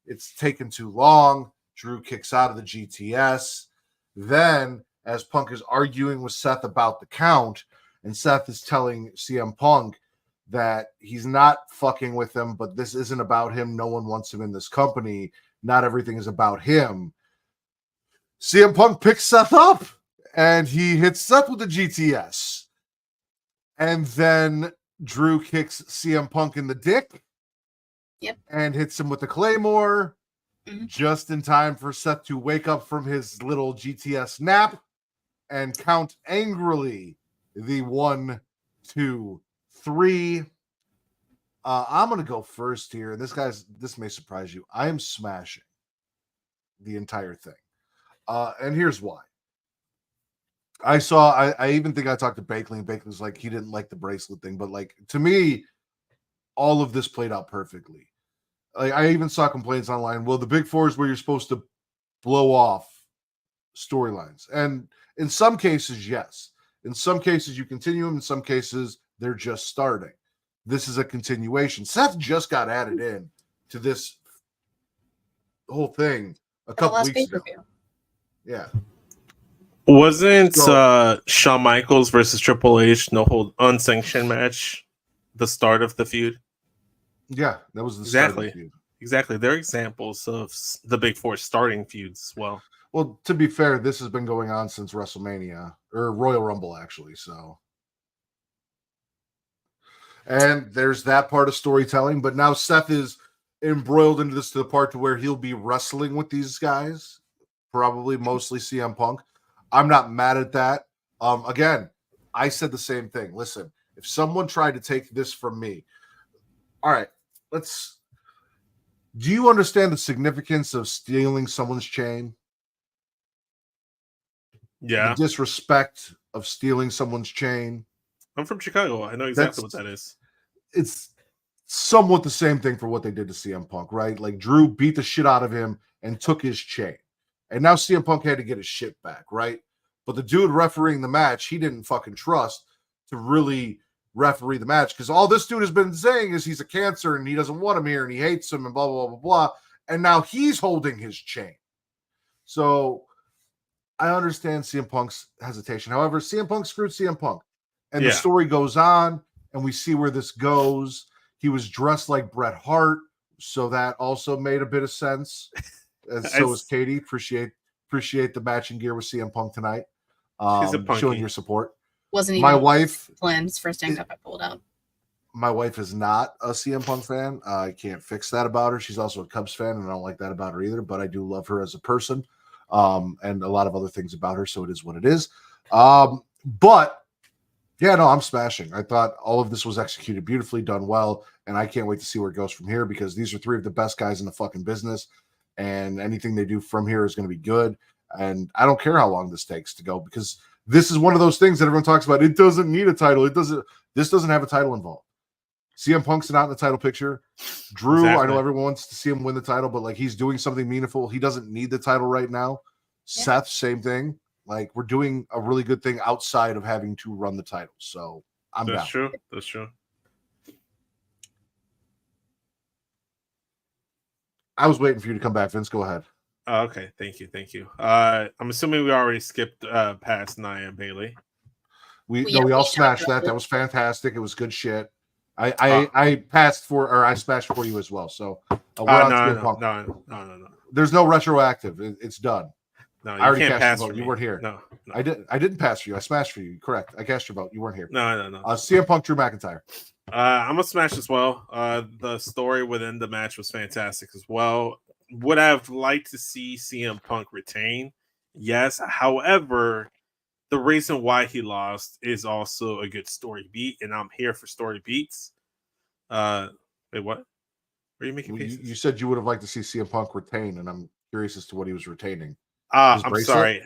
it's taken too long. Drew kicks out of the GTS. Then, as Punk is arguing with Seth about the count, and Seth is telling CM Punk that he's not fucking with him, but this isn't about him. No one wants him in this company. Not everything is about him. CM Punk picks Seth up, and he hits Seth with the GTS. And then Drew kicks CM Punk in the dick. Yep. And hits him with the Claymore. Just in time for Seth to wake up from his little GTS nap and count angrily the 1, 2, 3. I'm going to go first here. This may surprise you. I am smashing the entire thing. And here's why. I even think I talked to Bakley, and Bakley was like, he didn't like the bracelet thing. But like, to me, all of this played out perfectly. Like, I even saw complaints online. Well, the Big Four is where you're supposed to blow off storylines. And in some cases, yes. In some cases, you continue them. In some cases, they're just starting. This is a continuation. Seth just got added in to this whole thing a couple weeks ago. Yeah. Wasn't Shawn Michaels versus Triple H no hold unsanctioned match the start of the feud? Yeah, that was the start of the feud. Exactly. They're examples of the Big Four starting feuds as well. Well, to be fair, this has been going on since WrestleMania, or Royal Rumble, actually. So, and there's that part of storytelling. But now Seth is embroiled into this to the part to where he'll be wrestling with these guys, probably mostly CM Punk. I'm not mad at that. Again, I said the same thing. Listen, if someone tried to take this from me, all right, do you understand the significance of stealing someone's chain? Yeah. The disrespect of stealing someone's chain. I'm from Chicago. I know exactly what that is. It's somewhat the same thing for what they did to CM Punk, right? Like Drew beat the shit out of him and took his chain. And now CM Punk had to get his shit back, right? But the dude refereeing the match, he didn't fucking trust to really referee the match because all this dude has been saying is he's a cancer and he doesn't want him here and he hates him and blah, blah, blah, blah, blah. And now he's holding his chain. So I understand CM Punk's hesitation. However, CM Punk screwed CM Punk. And the story goes on and we see where this goes. He was dressed like Bret Hart, so that also made a bit of sense. And so is Katie. Appreciate the matching gear with CM Punk tonight. She's a punky. Showing your support. Wasn't even my wife planned. His first tank top I pulled out. My wife is not a CM Punk fan. I can't fix that about her. She's also a Cubs fan, and I don't like that about her either. But I do love her as a person, and a lot of other things about her. So it is what it is. But yeah, no, I'm smashing. I thought all of this was executed beautifully, done well, and I can't wait to see where it goes from here because these are three of the best guys in the fucking business, and anything they do from here is going to be good. And I don't care how long this takes to go because this is one of those things that everyone talks about. It doesn't need a title. This doesn't have a title involved. CM Punk's not in the title picture. Drew, exactly. I know everyone wants to see him win the title, but like he's doing something meaningful. He doesn't need the title right now. Yeah. Seth, same thing. Like we're doing a really good thing outside of having to run the title. So I'm down. True. That's true. I was waiting for you to come back, Vince. Go ahead. Oh, okay. Thank you. I'm assuming we already skipped past Nia and Bayley. We all smashed that. That was fantastic. It was good shit. I passed for, or I smashed for you as well. So no. There's no retroactive. It's done. No, I already can't cast your vote. You weren't here. No. I didn't pass for you. I smashed for you. Correct. I cast your vote. You weren't here. No. CM Punk, Drew McIntyre. I'm gonna smash as well. The story within the match was fantastic as well. Would I have liked to see CM Punk retain? Yes. However, the reason why he lost is also a good story beat, and I'm here for story beats. Wait, what? Are you making faces? You said you would have liked to see CM Punk retain, and I'm curious as to what he was retaining. I'm sorry.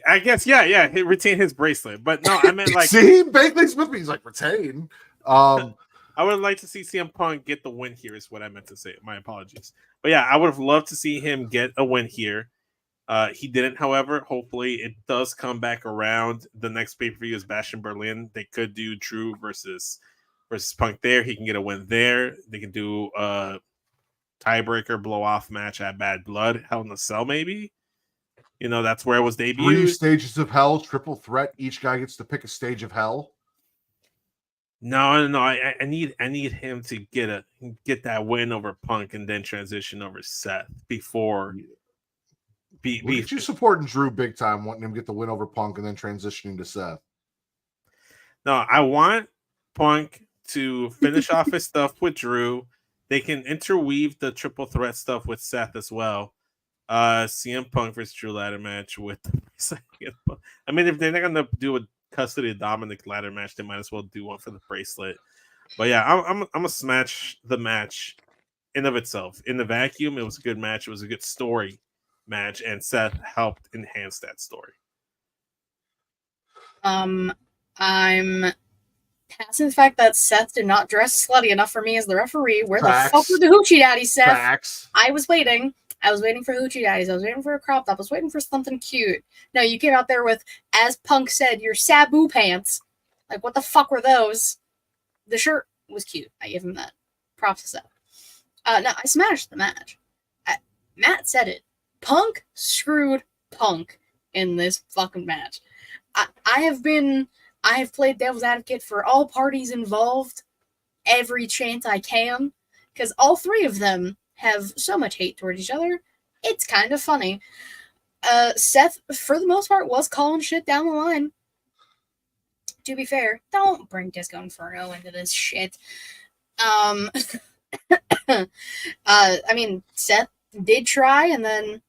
I guess, yeah, he retained his bracelet, but no, I meant like see, Bailey Smith. He's like retain. I would like to see CM Punk get the win here. Is what I meant to say. My apologies, but yeah, I would have loved to see him get a win here. He didn't, however. Hopefully, it does come back around. The next pay-per-view is Bash in Berlin. They could do Drew versus Punk there. He can get a win there. They can do a tiebreaker blow-off match at Bad Blood, Hell in a Cell, maybe. You know, that's where it was debuted. 3 stages of hell, triple threat. Each guy gets to pick a stage of hell. No. I need him to get that win over Punk and then transition over Seth before. Look at you supporting Drew big time, wanting him to get the win over Punk and then transitioning to Seth. No, I want Punk to finish off his stuff with Drew. They can interweave the triple threat stuff with Seth as well. CM Punk versus Drew ladder match with. I mean, if they're not gonna do a custody of Dominic ladder match, they might as well do one for the bracelet. But yeah, I'm gonna smash the match in of itself. In the vacuum, it was a good match. It was a good story match, and Seth helped enhance that story. I'm passing the fact that Seth did not dress slutty enough for me as the referee. Where Facts. the fuck were the hoochie daddies, Seth? Facts. I was waiting for hoochie daddies. I was waiting for a crop top. I was waiting for something cute. No, you came out there with, as Punk said, your Sabu pants. Like, what the fuck were those? The shirt was cute. I give him that. Props to Seth. No, I smashed the match. Matt said it. Punk screwed Punk in this fucking match. I have played devil's advocate for all parties involved every chance I can, because all three of them have so much hate toward each other. It's kind of funny. Seth, for the most part, was calling shit down the line. To be fair, don't bring Disco Inferno into this shit. I mean, Seth did try, and then,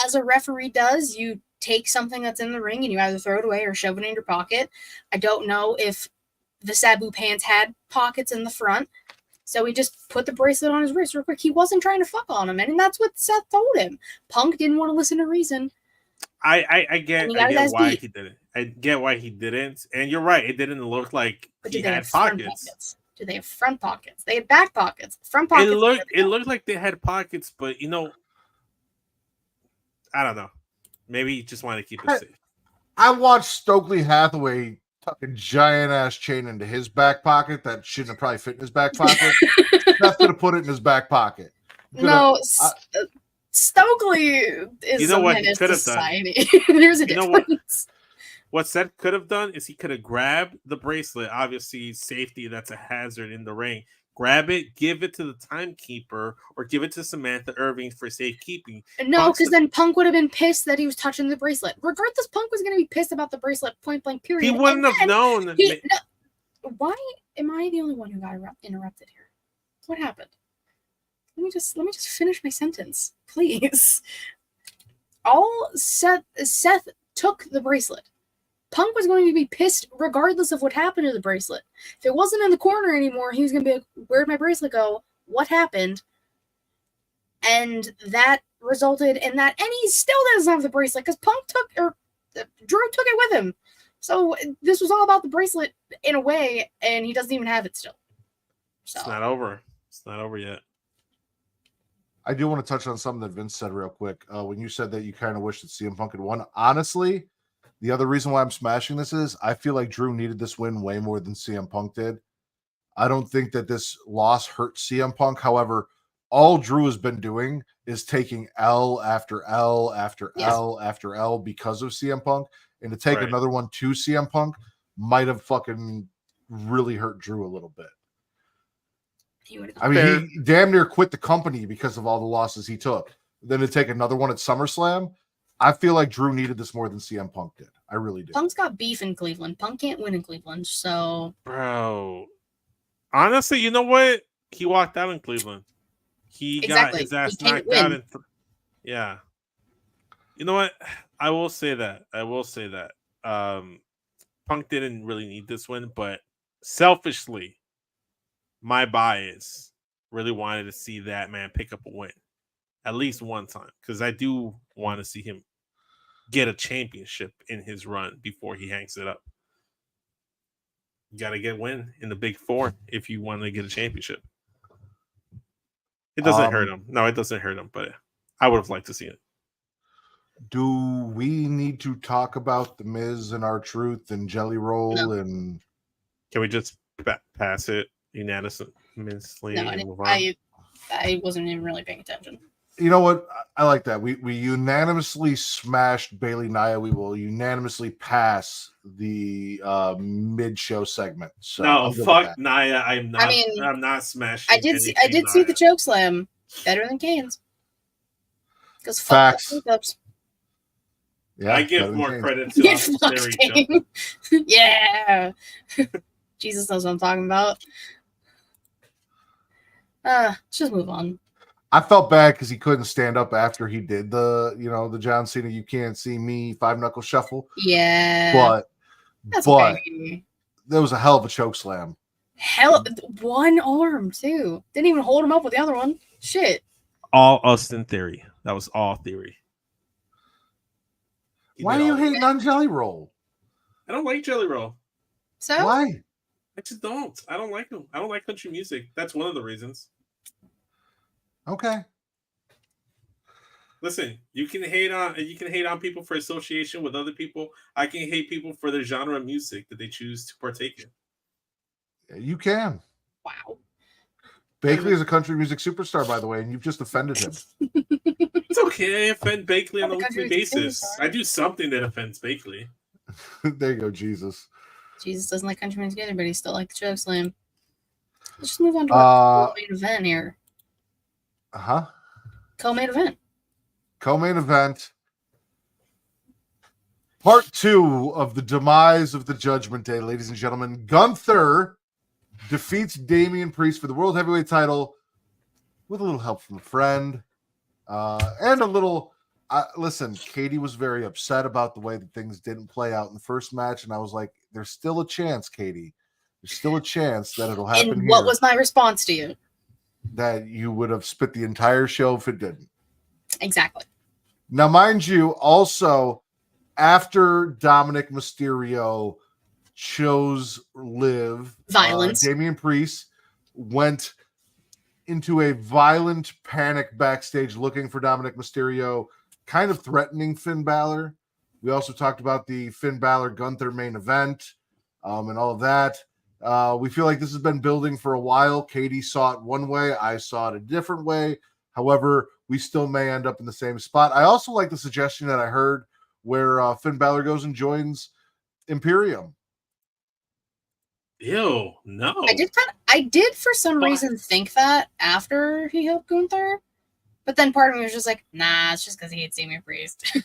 as a referee does, you take something that's in the ring and you either throw it away or shove it in your pocket. I don't know if the Sabu pants had pockets in the front. So he just put the bracelet on his wrist real quick. He wasn't trying to fuck on him, and that's what Seth told him. Punk didn't want to listen to reason. I get why he did it. I get why he didn't. And you're right, it didn't look like he had pockets. Did they have front pockets? They had back pockets. Front pockets. It looked like they had pockets, but I don't know. Maybe he just wanted to keep it safe. I watched Stokely Hathaway tuck a giant ass chain into his back pocket that shouldn't have probably fit in his back pocket. Seth could have put it in his back pocket. Stokely is what he could have done. There's a difference. What Seth could have done is he could have grabbed the bracelet. Obviously, safety, that's a hazard in the ring. Grab it, give it to the timekeeper, or give it to Samantha Irving for safekeeping. No, because then Punk would have been pissed that he was touching the bracelet. Regardless, Punk was going to be pissed about the bracelet point blank period. He wouldn't have known. Why am I the only one who got interrupted here? What happened? Let me just finish my sentence, please. Seth took the bracelet. Punk was going to be pissed regardless of what happened to the bracelet. If it wasn't in the corner anymore, he was going to be like, where'd my bracelet go? What happened? And that resulted in that. And he still doesn't have the bracelet because Drew took it with him. So this was all about the bracelet in a way, and he doesn't even have it still. So. It's not over. It's not over yet. I do want to touch on something that Vince said real quick. When you said that you kind of wish that CM Punk had won, honestly, the other reason why I'm smashing this is I feel like Drew needed this win way more than CM Punk did. I don't think that this loss hurt CM Punk. However, all Drew has been doing is taking L after L after L after L because of CM Punk. And to take another one to CM Punk might have fucking really hurt Drew a little bit. I mean, he damn near quit the company because of all the losses he took. Then to take another one at SummerSlam, I feel like Drew needed this more than CM Punk did. I really do. Punk's got beef in Cleveland. Punk can't win in Cleveland, so... Bro. Honestly, you know what? He walked out in Cleveland. He got his ass knocked out. Yeah. You know what? I will say that. Punk didn't really need this win, but selfishly, my bias really wanted to see that man pick up a win at least one time because I do want to see him get a championship in his run before he hangs it up. You got to get a win in the Big Four if you want to get a championship. It doesn't hurt him. No, it doesn't hurt him, but I would have liked to see it. Do we need to talk about The Miz and R-Truth and Jelly Roll? No. And can we just pass it unanimously? No, I wasn't even really paying attention. You know what? I like that. We unanimously smashed Bailey Nia. We will unanimously pass the mid-show segment. So no, fuck Nia. I'm not smashing. I did see the choke slam better than Kane's. Because facts. Yeah, I give more credit to Theory. Yeah. Jesus knows what I'm talking about. Let's just move on. I felt bad because he couldn't stand up after he did the John Cena "You Can't See Me" 5-knuckle shuffle. Yeah, but there was a hell of a choke slam. One arm too. Didn't even hold him up with the other one. Shit. All Austin Theory. That was all Theory. Why are you hating on Jelly Roll? I don't like Jelly Roll. So why? I just don't. I don't like him. I don't like country music. That's one of the reasons. Okay. Listen, you can hate on people for association with other people. I can hate people for their genre of music that they choose to partake in. Yeah, you can. Wow. Bakley is a country music superstar, by the way, and you've just offended him. It's okay. I offend Bakley on a weekly basis. I do something that offends Bakley. There you go, Jesus. Jesus doesn't like country music either, but he still likes the choke slam. Let's just move on to our main event here. Co-main event. Co-main event. Part 2 of the demise of the Judgment Day, ladies and gentlemen. Gunther defeats Damian Priest for the World Heavyweight title with a little help from a friend and a little, Listen, Katie was very upset about the way that things didn't play out in the first match, and I was like, "There's still a chance, Katie. There's still a chance that it'll happen And here." what was my response to you? That you would have spit the entire show if it didn't. Exactly. Now, mind you, also after Dominic Mysterio chose Liv, Violence. Damian Priest went into a violent panic backstage looking for Dominic Mysterio, kind of threatening Finn Balor. We also talked about the Finn Balor Gunther main event and all of that. We feel like this has been building for a while. Katie saw it one way. I saw it a different way. However, we still may end up in the same spot. I also like the suggestion that I heard where Finn Balor goes and joins Imperium. Ew, no. I did for some reason think that after he helped Gunther, but then part of me was just like, nah, it's just because he hates Damian Priest.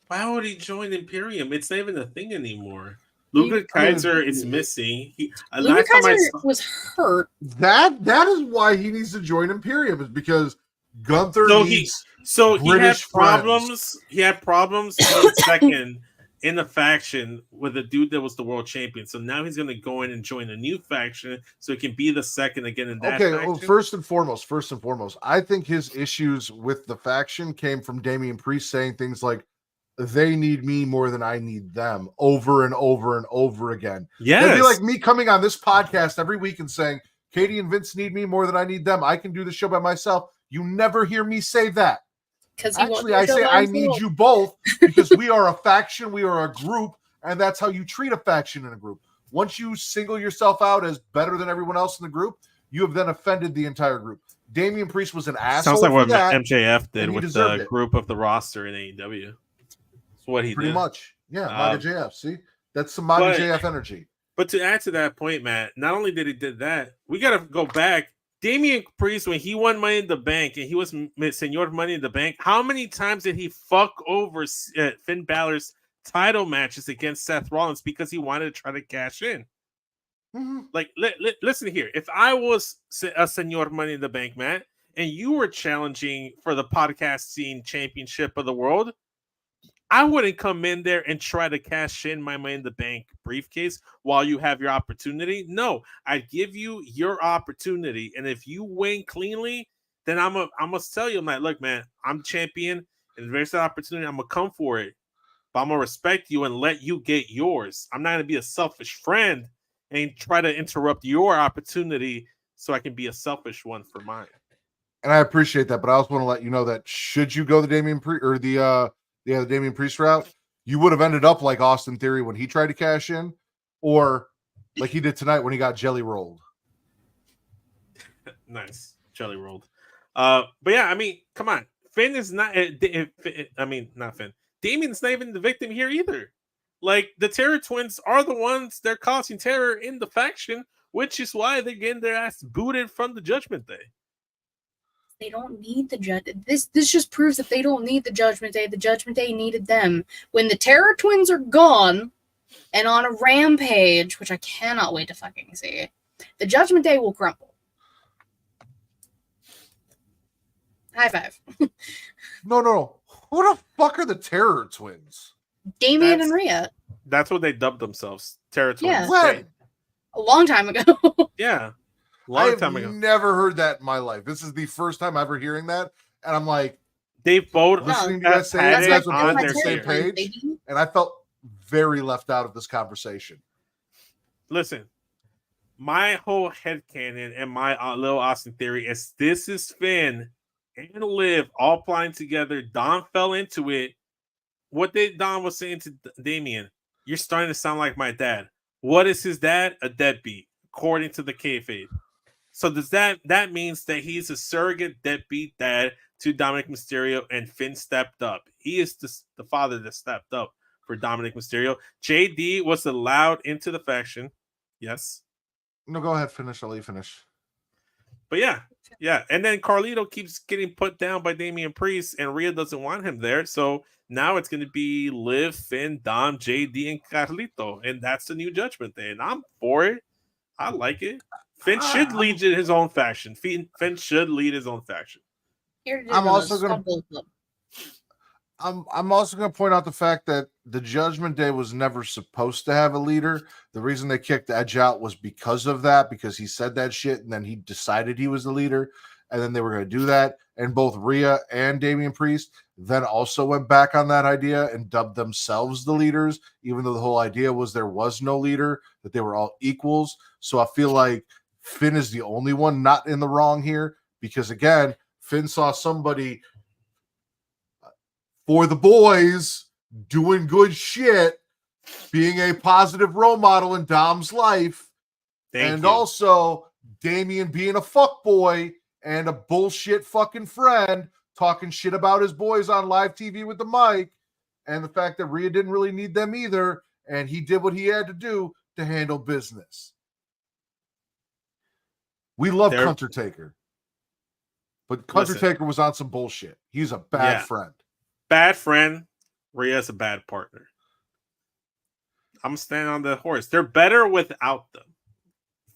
Why would he join Imperium? It's not even a thing anymore. Luka Kaiser is missing. Luka Kaiser was hurt. That is why he needs to join Imperium, is because Gunther needs he had British problems. friends. He had problems in second in the faction with a dude that was the world champion. So now he's going to go in and join a new faction so he can be the second again in that faction. Well, first and foremost, I think his issues with the faction came from Damian Priest saying things like, they need me more than I need them, over and over and over again. Yes. It'd be like me coming on this podcast every week and saying, Katie and Vince need me more than I need them. I can do the show by myself. You never hear me say that. Actually, I say I need you both because we are a faction, we are a group, and that's how you treat a faction in a group. Once you single yourself out as better than everyone else in the group, you have then offended the entire group. Damian Priest was an asshole. Sounds like what that, MJF did with the group of the roster in AEW. That's what he pretty did. Much. Yeah, MAGA JF. See? That's some MAGA JF energy. But to add to that point, Matt, not only did he did that, we got to go back. Damian Priest, when he won Money in the Bank and he was Senor Money in the Bank, how many times did he fuck over Finn Balor's title matches against Seth Rollins because he wanted to try to cash in? Mm-hmm. Like, listen here. If I was a Senor Money in the Bank, Matt, and you were challenging for the podcast scene championship of the world, I wouldn't come in there and try to cash in my Money in the Bank briefcase while you have your opportunity. No, I give you your opportunity, and if you win cleanly, then I'm gonna tell you, I'm like, look, man, I'm champion, and if there's an opportunity, I'm gonna come for it. But I'm gonna respect you and let you get yours. I'm not gonna be a selfish friend and try to interrupt your opportunity so I can be a selfish one for mine. And I appreciate that, but I also want to let you know that should you go the Damian Priest or the Damian Priest route, you would have ended up like Austin Theory when he tried to cash in, or like he did tonight when he got jelly rolled. Nice. Jelly rolled. But yeah, I mean, come on. Finn is not, not Finn. Damian's not even the victim here either. Like, the Terror Twins are the ones they're causing terror in the faction, which is why they're getting their ass booted from the Judgment Day. They don't need the This just proves that they don't need the Judgment Day. The Judgment Day needed them. When the Terror Twins are gone and on a rampage, which I cannot wait to fucking see, the Judgment Day will crumble. High five. No. Who the fuck are the Terror Twins? Damien and Rhea. That's what they dubbed themselves. Terror Twins. Yeah. When? A long time ago. Yeah. I've never heard that in my life. This is the first time ever hearing that, and I'm like, they both listening to you guys say you guys were on their the same page, and I felt very left out of this conversation. Listen, my whole headcanon and my little Austin theory is this is Finn and Liv all playing together. Don fell into it. What Don was saying to Damien, you're starting to sound like my dad. What is his dad? A deadbeat, according to the kayfabe. So does that means that he's a surrogate deadbeat dad to Dominic Mysterio, and Finn stepped up. He is the father that stepped up for Dominic Mysterio. JD was allowed into the faction. Yes. No, go ahead. Finish. I'll let you finish. But yeah. And then Carlito keeps getting put down by Damian Priest, and Rhea doesn't want him there. So now it's going to be Liv, Finn, Dom, JD, and Carlito. And that's the new Judgment Day. And I'm for it. I like it. Finn should lead his own faction. Finn should lead his own faction. I'm also going to I'm also going to point out the fact that the Judgment Day was never supposed to have a leader. The reason they kicked Edge out was because of that, because he said that shit and then he decided he was the leader, and then they were going to do that. And both Rhea and Damian Priest then also went back on that idea and dubbed themselves the leaders, even though the whole idea was there was no leader, that they were all equals. So I feel like Finn is the only one not in the wrong here, because again, Finn saw somebody for the boys doing good shit, being a positive role model in Dom's life, and also Damian being a fuckboy and a bullshit fucking friend talking shit about his boys on live TV with the mic, and the fact that Rhea didn't really need them either, and he did what he had to do to handle business. We love Undertaker, but Undertaker was on some bullshit. He's a bad friend. Bad friend. Rhea's a bad partner. I'm standing on the horse. They're better without them.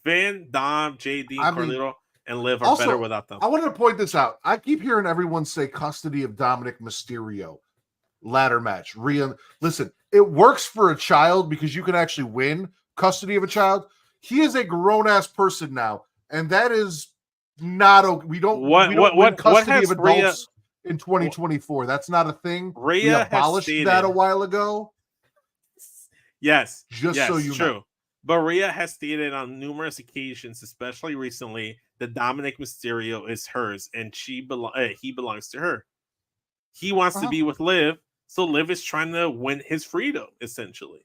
Finn, Dom, JD, Carlito, and Liv are better without them. I wanted to point this out. I keep hearing everyone say custody of Dominic Mysterio. Ladder match. Rhea. Listen, it works for a child because you can actually win custody of a child. He is a grown-ass person now, and that is not okay. We don't win custody of adults in 2024. That's not a thing. We abolished that a while ago. Yes. So you know. But Rhea has stated on numerous occasions, especially recently, that Dominic Mysterio is hers and he belongs to her. He wants to be with Liv, so Liv is trying to win his freedom, essentially.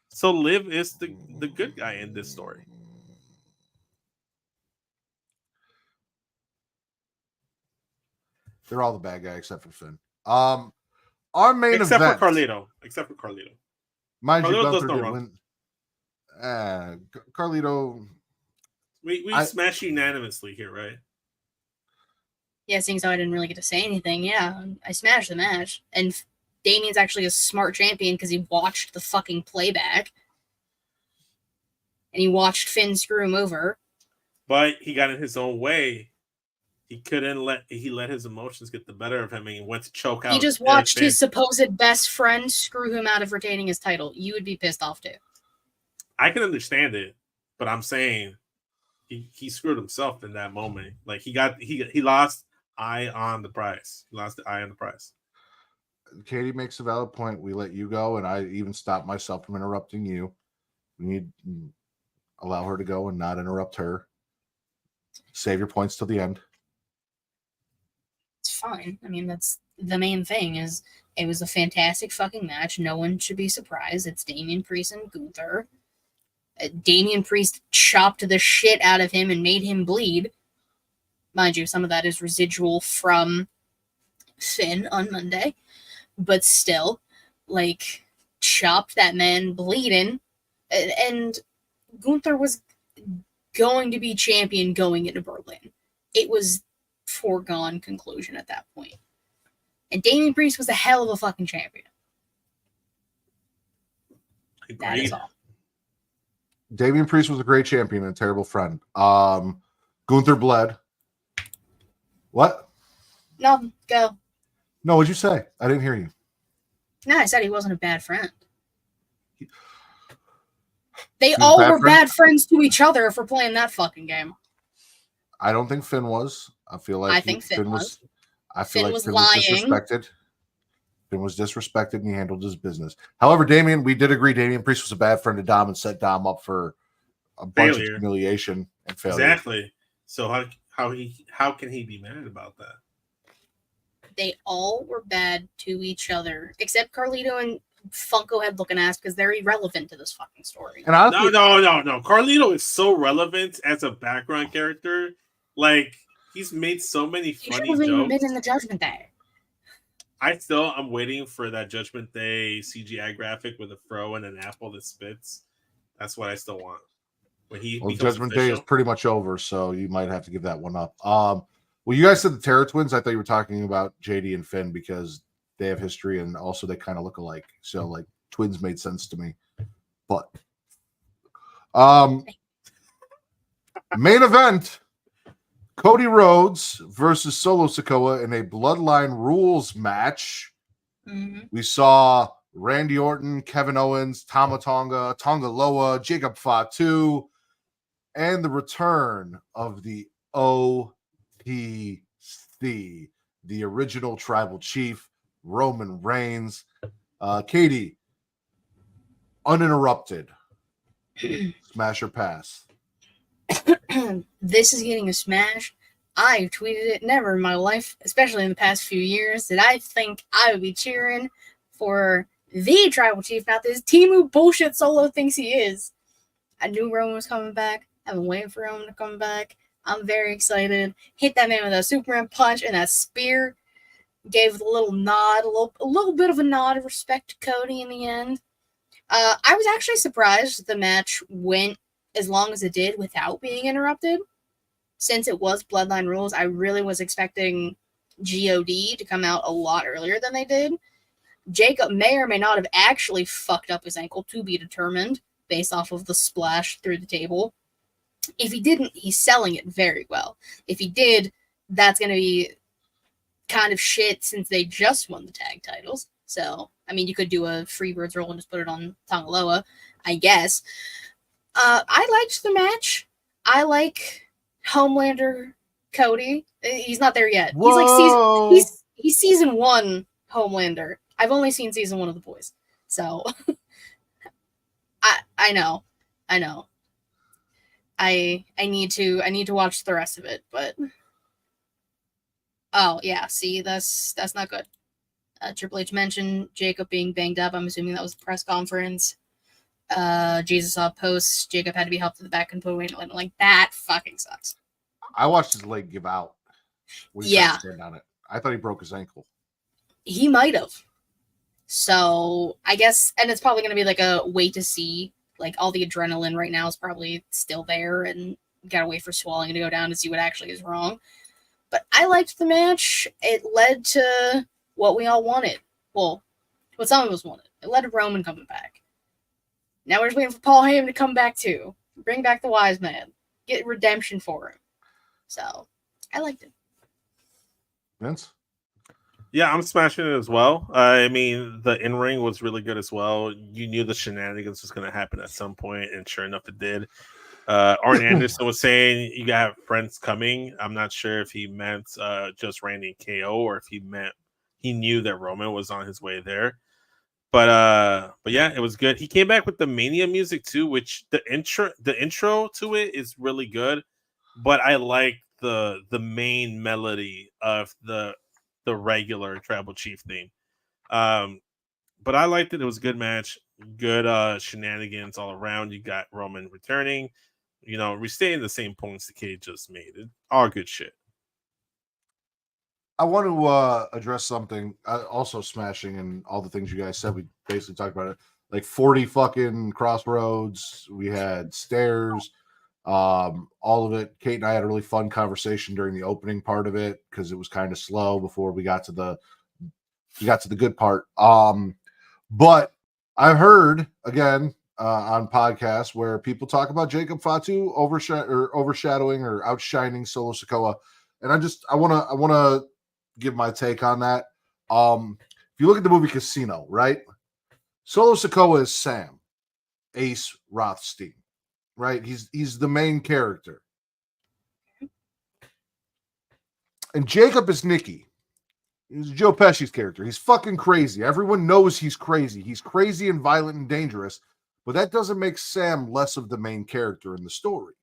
So Liv is the good guy in this story. They're all the bad guy except for Finn. Our main except event, for Carlito. Except for Carlito. Mind you, Gunther did win. Carlito. We smashed unanimously here, right? Yeah, seeing so I didn't really get to say anything. Yeah, I smashed the match. And Damien's actually a smart champion because he watched the fucking playback. And he watched Finn screw him over. But he got in his own way. He let his emotions get the better of him, and he went to choke out. He just watched his supposed best friend screw him out of retaining his title. You would be pissed off too. I can understand it, but I'm saying he screwed himself in that moment. Like he lost eye on the prize. He lost the eye on the prize. Katie makes a valid point. We let you go, and I even stopped myself from interrupting you. We need to allow her to go and not interrupt her. Save your points till the end. It's fine. I mean, that's the main thing. Is it was a fantastic fucking match. No one should be surprised. It's Damian Priest and Gunther. Damian Priest chopped the shit out of him and made him bleed. Mind you, some of that is residual from Finn on Monday. But still, like, chopped that man bleeding. And Gunther was going to be champion going into Berlin. It was foregone conclusion at that point. And Damian Priest was a hell of a fucking champion. Agreed. That is all. Damian Priest was a great champion and a terrible friend. Gunther bled. What? No, go. No, what'd you say? I didn't hear you. No, I said he wasn't a bad friend. They all were bad friends to each other for playing that fucking game. I don't think Finn was. I feel like Finn was. I feel like Finn was disrespected. Finn was disrespected and he handled his business. However, we did agree Damian Priest was a bad friend to Dom and set Dom up for a bunch of humiliation and failure. Exactly. So how can he be mad about that? They all were bad to each other, except Carlito and Funko Head looking ass because they're irrelevant to this fucking story. And honestly, no. Carlito is so relevant as a background character. Like, he's made so many funny jokes. Even been in the Judgment Day. I'm waiting for that Judgment Day CGI graphic with a fro and an apple that spits. That's what I still want. When Judgment Day is pretty much over, so you might have to give that one up. Well, you guys said the Terror Twins. I thought you were talking about JD and Finn because they have history and also they kind of look alike. So, like, twins made sense to me. But main event: Cody Rhodes versus Solo Sikoa in a Bloodline Rules match. Mhm. We saw Randy Orton, Kevin Owens, Tama Tonga, Tonga Loa, Jacob Fatu, and the return of the OTC, the original tribal chief, Roman Reigns. Katie, uninterrupted, smash or pass? This is getting a smash. I tweeted it. Never in my life, especially in the past few years, did I think I would be cheering for the tribal chief, not this Timu bullshit Solo thinks he is. I knew Roman was coming back. I've been waiting for Roman to come back. I'm very excited. Hit that man with a Superman punch and that spear. Gave a little nod, a little bit of a nod of respect to Cody in the end. I was actually surprised the match went as long as it did without being interrupted. Since it was Bloodline Rules, I really was expecting GOD to come out a lot earlier than they did. Jacob may or may not have actually fucked up his ankle, to be determined, based off of the splash through the table. If he didn't, he's selling it very well. If he did, that's going to be kind of shit since they just won the tag titles. So, I mean, you could do a Freebirds roll and just put it on Tongaloa, I guess. I liked the match. I like Homelander Cody. He's not there yet. Whoa. He's season 1 Homelander. I've only seen season 1 of The Boys. So I know. I need to watch the rest of it, but oh yeah, see, that's not good. Triple H mentioned Jacob being banged up. I'm assuming that was the press conference. Jesus saw posts. Jacob had to be helped to the back and put away. Like, that fucking sucks. I watched his leg give out. Yeah. Stand on it. I thought he broke his ankle. He might have. So I guess, and it's probably going to be like a wait to see. Like, all the adrenaline right now is probably still there, and gotta wait for swelling to go down to see what actually is wrong. But I liked the match. It led to what we all wanted. Well, what some of us wanted. It led to Roman coming back. Now we're just waiting for Paul Heyman to come back too. Bring back the wise man. Get redemption for him. So, I liked it. Vince? Yeah, I'm smashing it as well. I mean, the in-ring was really good as well. You knew the shenanigans was going to happen at some point, and sure enough, it did. Arn Anderson was saying you got friends coming. I'm not sure if he meant just Randy and KO, or if he knew that Roman was on his way there. But yeah, it was good. He came back with the Mania music too, which the intro to it is really good. But I like the main melody of the regular Tribal Chief theme. But I liked it. It was a good match. Good shenanigans all around. You got Roman returning. You know, restating the same points the Cage just made. All good shit. I want to address something. Also smashing and all the things you guys said. We basically talked about it. Like 40 fucking crossroads. We had stairs. All of it. Kate and I had a really fun conversation during the opening part of it because it was kind of slow before we got to the good part. But I've heard again on podcasts where people talk about Jacob Fatu overshadowing or outshining Solo Sikoa, and I want to give my take on that. If you look at the movie Casino, right? Solo Sikoa is Sam, Ace Rothstein, right? He's the main character. And Jacob is Nicky. He's Joe Pesci's character. He's fucking crazy. Everyone knows he's crazy. He's crazy and violent and dangerous, but that doesn't make Sam less of the main character in the story.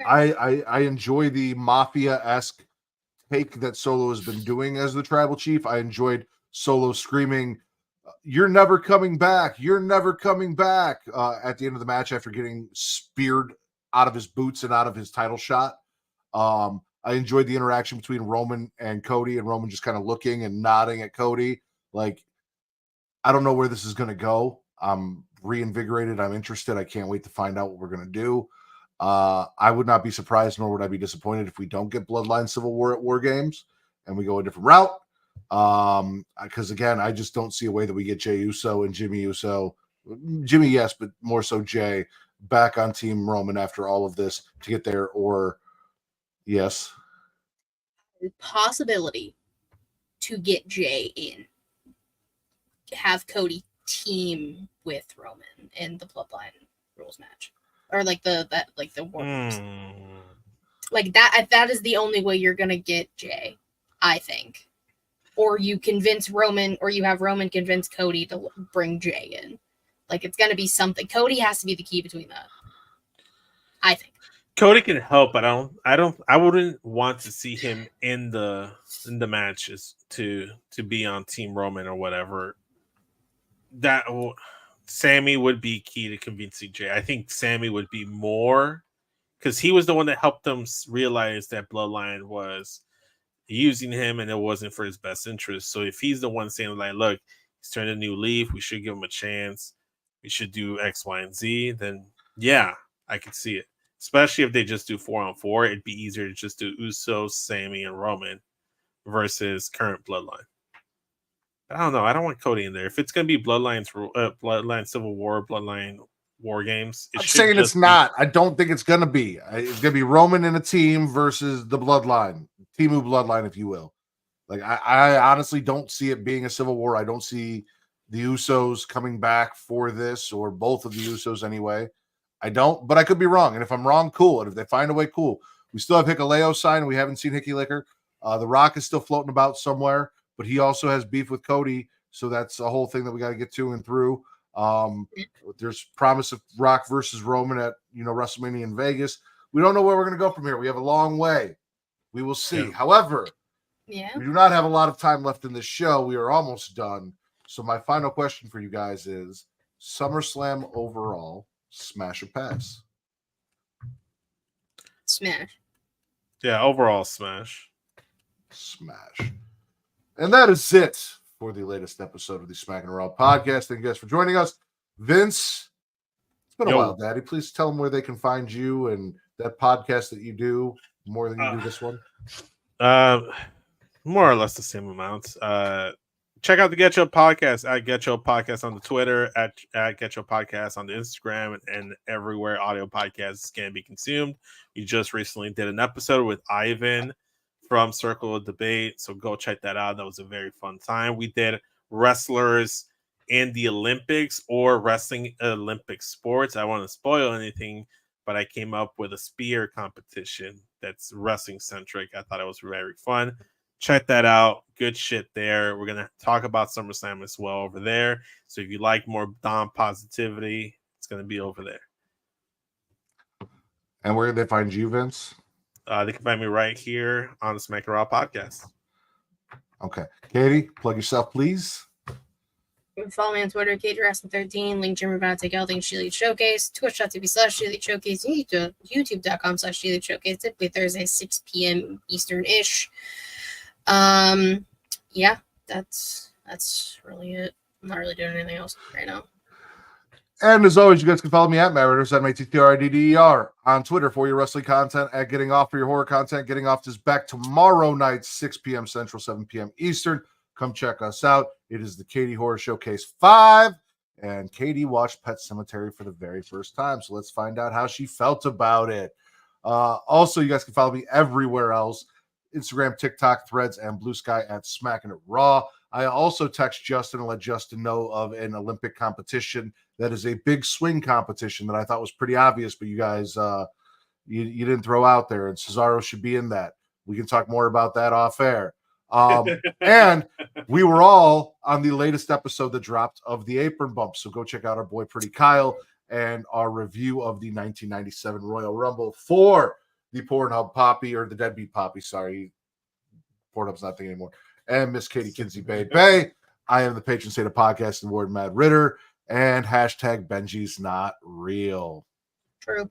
I enjoy the mafia-esque take that Solo has been doing as the tribal chief. I enjoyed Solo screaming, "You're never coming back. You're never coming back," at the end of the match after getting speared out of his boots and out of his title shot. I enjoyed the interaction between Roman and Cody, and Roman just kind of looking and nodding at Cody. Like, I don't know where this is going to go. I'm reinvigorated. I'm interested. I can't wait to find out what we're going to do. I would not be surprised, nor would I be disappointed if we don't get Bloodline Civil War at War Games and we go a different route. Because again, I just don't see a way that we get Jey Uso and Jimmy Uso. Jimmy, yes, but more so Jey back on Team Roman after all of this to get there. Or yes, possibility to get Jay in. Have Cody team with Roman in the Bloodline rules match, or like the War Games. Like that is the only way you're gonna get Jay, I think. Or you convince Roman, or you have Roman convince Cody to bring Jay in. Like it's gonna be something. Cody has to be the key between that. I think Cody can help, but I wouldn't want to see him in the matches to be on Team Roman or whatever. Sammy would be key to convincing Jay. I think Sammy would be more, because he was the one that helped them realize that Bloodline was using him and it wasn't for his best interest. So if he's the one saying like, look, he's turned a new leaf, we should give him a chance, we should do X, Y, and Z, then yeah, I could see it. Especially if they just do 4-on-4, it'd be easier to just do Usos, Sammy, and Roman versus current Bloodline. I don't know. I don't want Cody in there. If it's gonna be Bloodline Civil War, Bloodline War Games, I'm saying it's not. I don't think it's gonna be. It's gonna be Roman in a team versus the Bloodline, Timu Bloodline, if you will. Like I honestly don't see it being a Civil War. I don't see the Usos coming back for this, or both of the Usos anyway. I don't, but I could be wrong. And if I'm wrong, cool. And if they find a way, cool. We still have Hikuleo signed. We haven't seen Hickey Licker. The Rock is still floating about somewhere, but he also has beef with Cody. So that's a whole thing that we got to get to and through. There's promise of Rock versus Roman at WrestleMania in Vegas. We don't know where we're going to go from here. We have a long way. We will see. Yeah. However, we do not have a lot of time left in this show. We are almost done. So my final question for you guys is SummerSlam overall, smash or pass? Smash. Yeah, overall smash. Smash. And that is it for the latest episode of the Smackin It Raw podcast. Thank you guys for joining us. Vince, it's been a while, Daddy. Please tell them where they can find you and that podcast that you do more than you do this one. More or less the same amount. Check out the Get Your Podcast at Get Your Podcast on the Twitter, at Get Your Podcast on the Instagram, and everywhere audio podcasts can be consumed. We just recently did an episode with Ivan from Circle of Debate, so go check that out. That was a very fun time. We did wrestlers in the Olympics or wrestling Olympic sports. I don't want to spoil anything, but I came up with a spear competition that's wrestling centric. I thought it was very fun. Check that out. Good shit there. We're going to talk about SummerSlam as well over there. So if you like more Dom positivity, it's going to be over there. And where do they find you, Vince? They can find me right here on the Smackin It Raw podcast. Okay. Katie, plug yourself, please. You can follow me on Twitter, KateRaskin13, link Jimmy Brown, take out, link She Showcase, twitch.tv/She Showcase, YouTube.com/She Showcase, typically Thursday, 6 p.m. Eastern-ish. Yeah, that's really it. I'm not really doing anything else right now. And as always, you guys can follow me at Mattridder, MATTRIDDER, on Twitter for your wrestling content, at Getting Off for your horror content. Getting Off is back tomorrow night, 6 p.m. Central, 7 p.m. Eastern. Come check us out. It is the Katie Horror Showcase 5, and Katie watched Pet Sematary for the very first time, so let's find out how she felt about it. Also, you guys can follow me everywhere else, Instagram, TikTok, Threads, and Blue Sky at Smackin It Raw. I also text Justin and let Justin know of an Olympic competition that is a big swing competition that I thought was pretty obvious, but you guys you didn't throw out there, and Cesaro should be in that. We can talk more about that off air. And we were all on the latest episode that dropped of the Apron Bump, so go check out our boy Pretty Kyle and our review of the 1997 Royal Rumble for the Pornhub Poppy, or the Deadbeat Poppy, sorry. Pornhub's not thing anymore. And Miss Katie Kinsey Bay. I am the patron saint of podcasting, Ward Mad Ritter, and hashtag Benji's not real. True.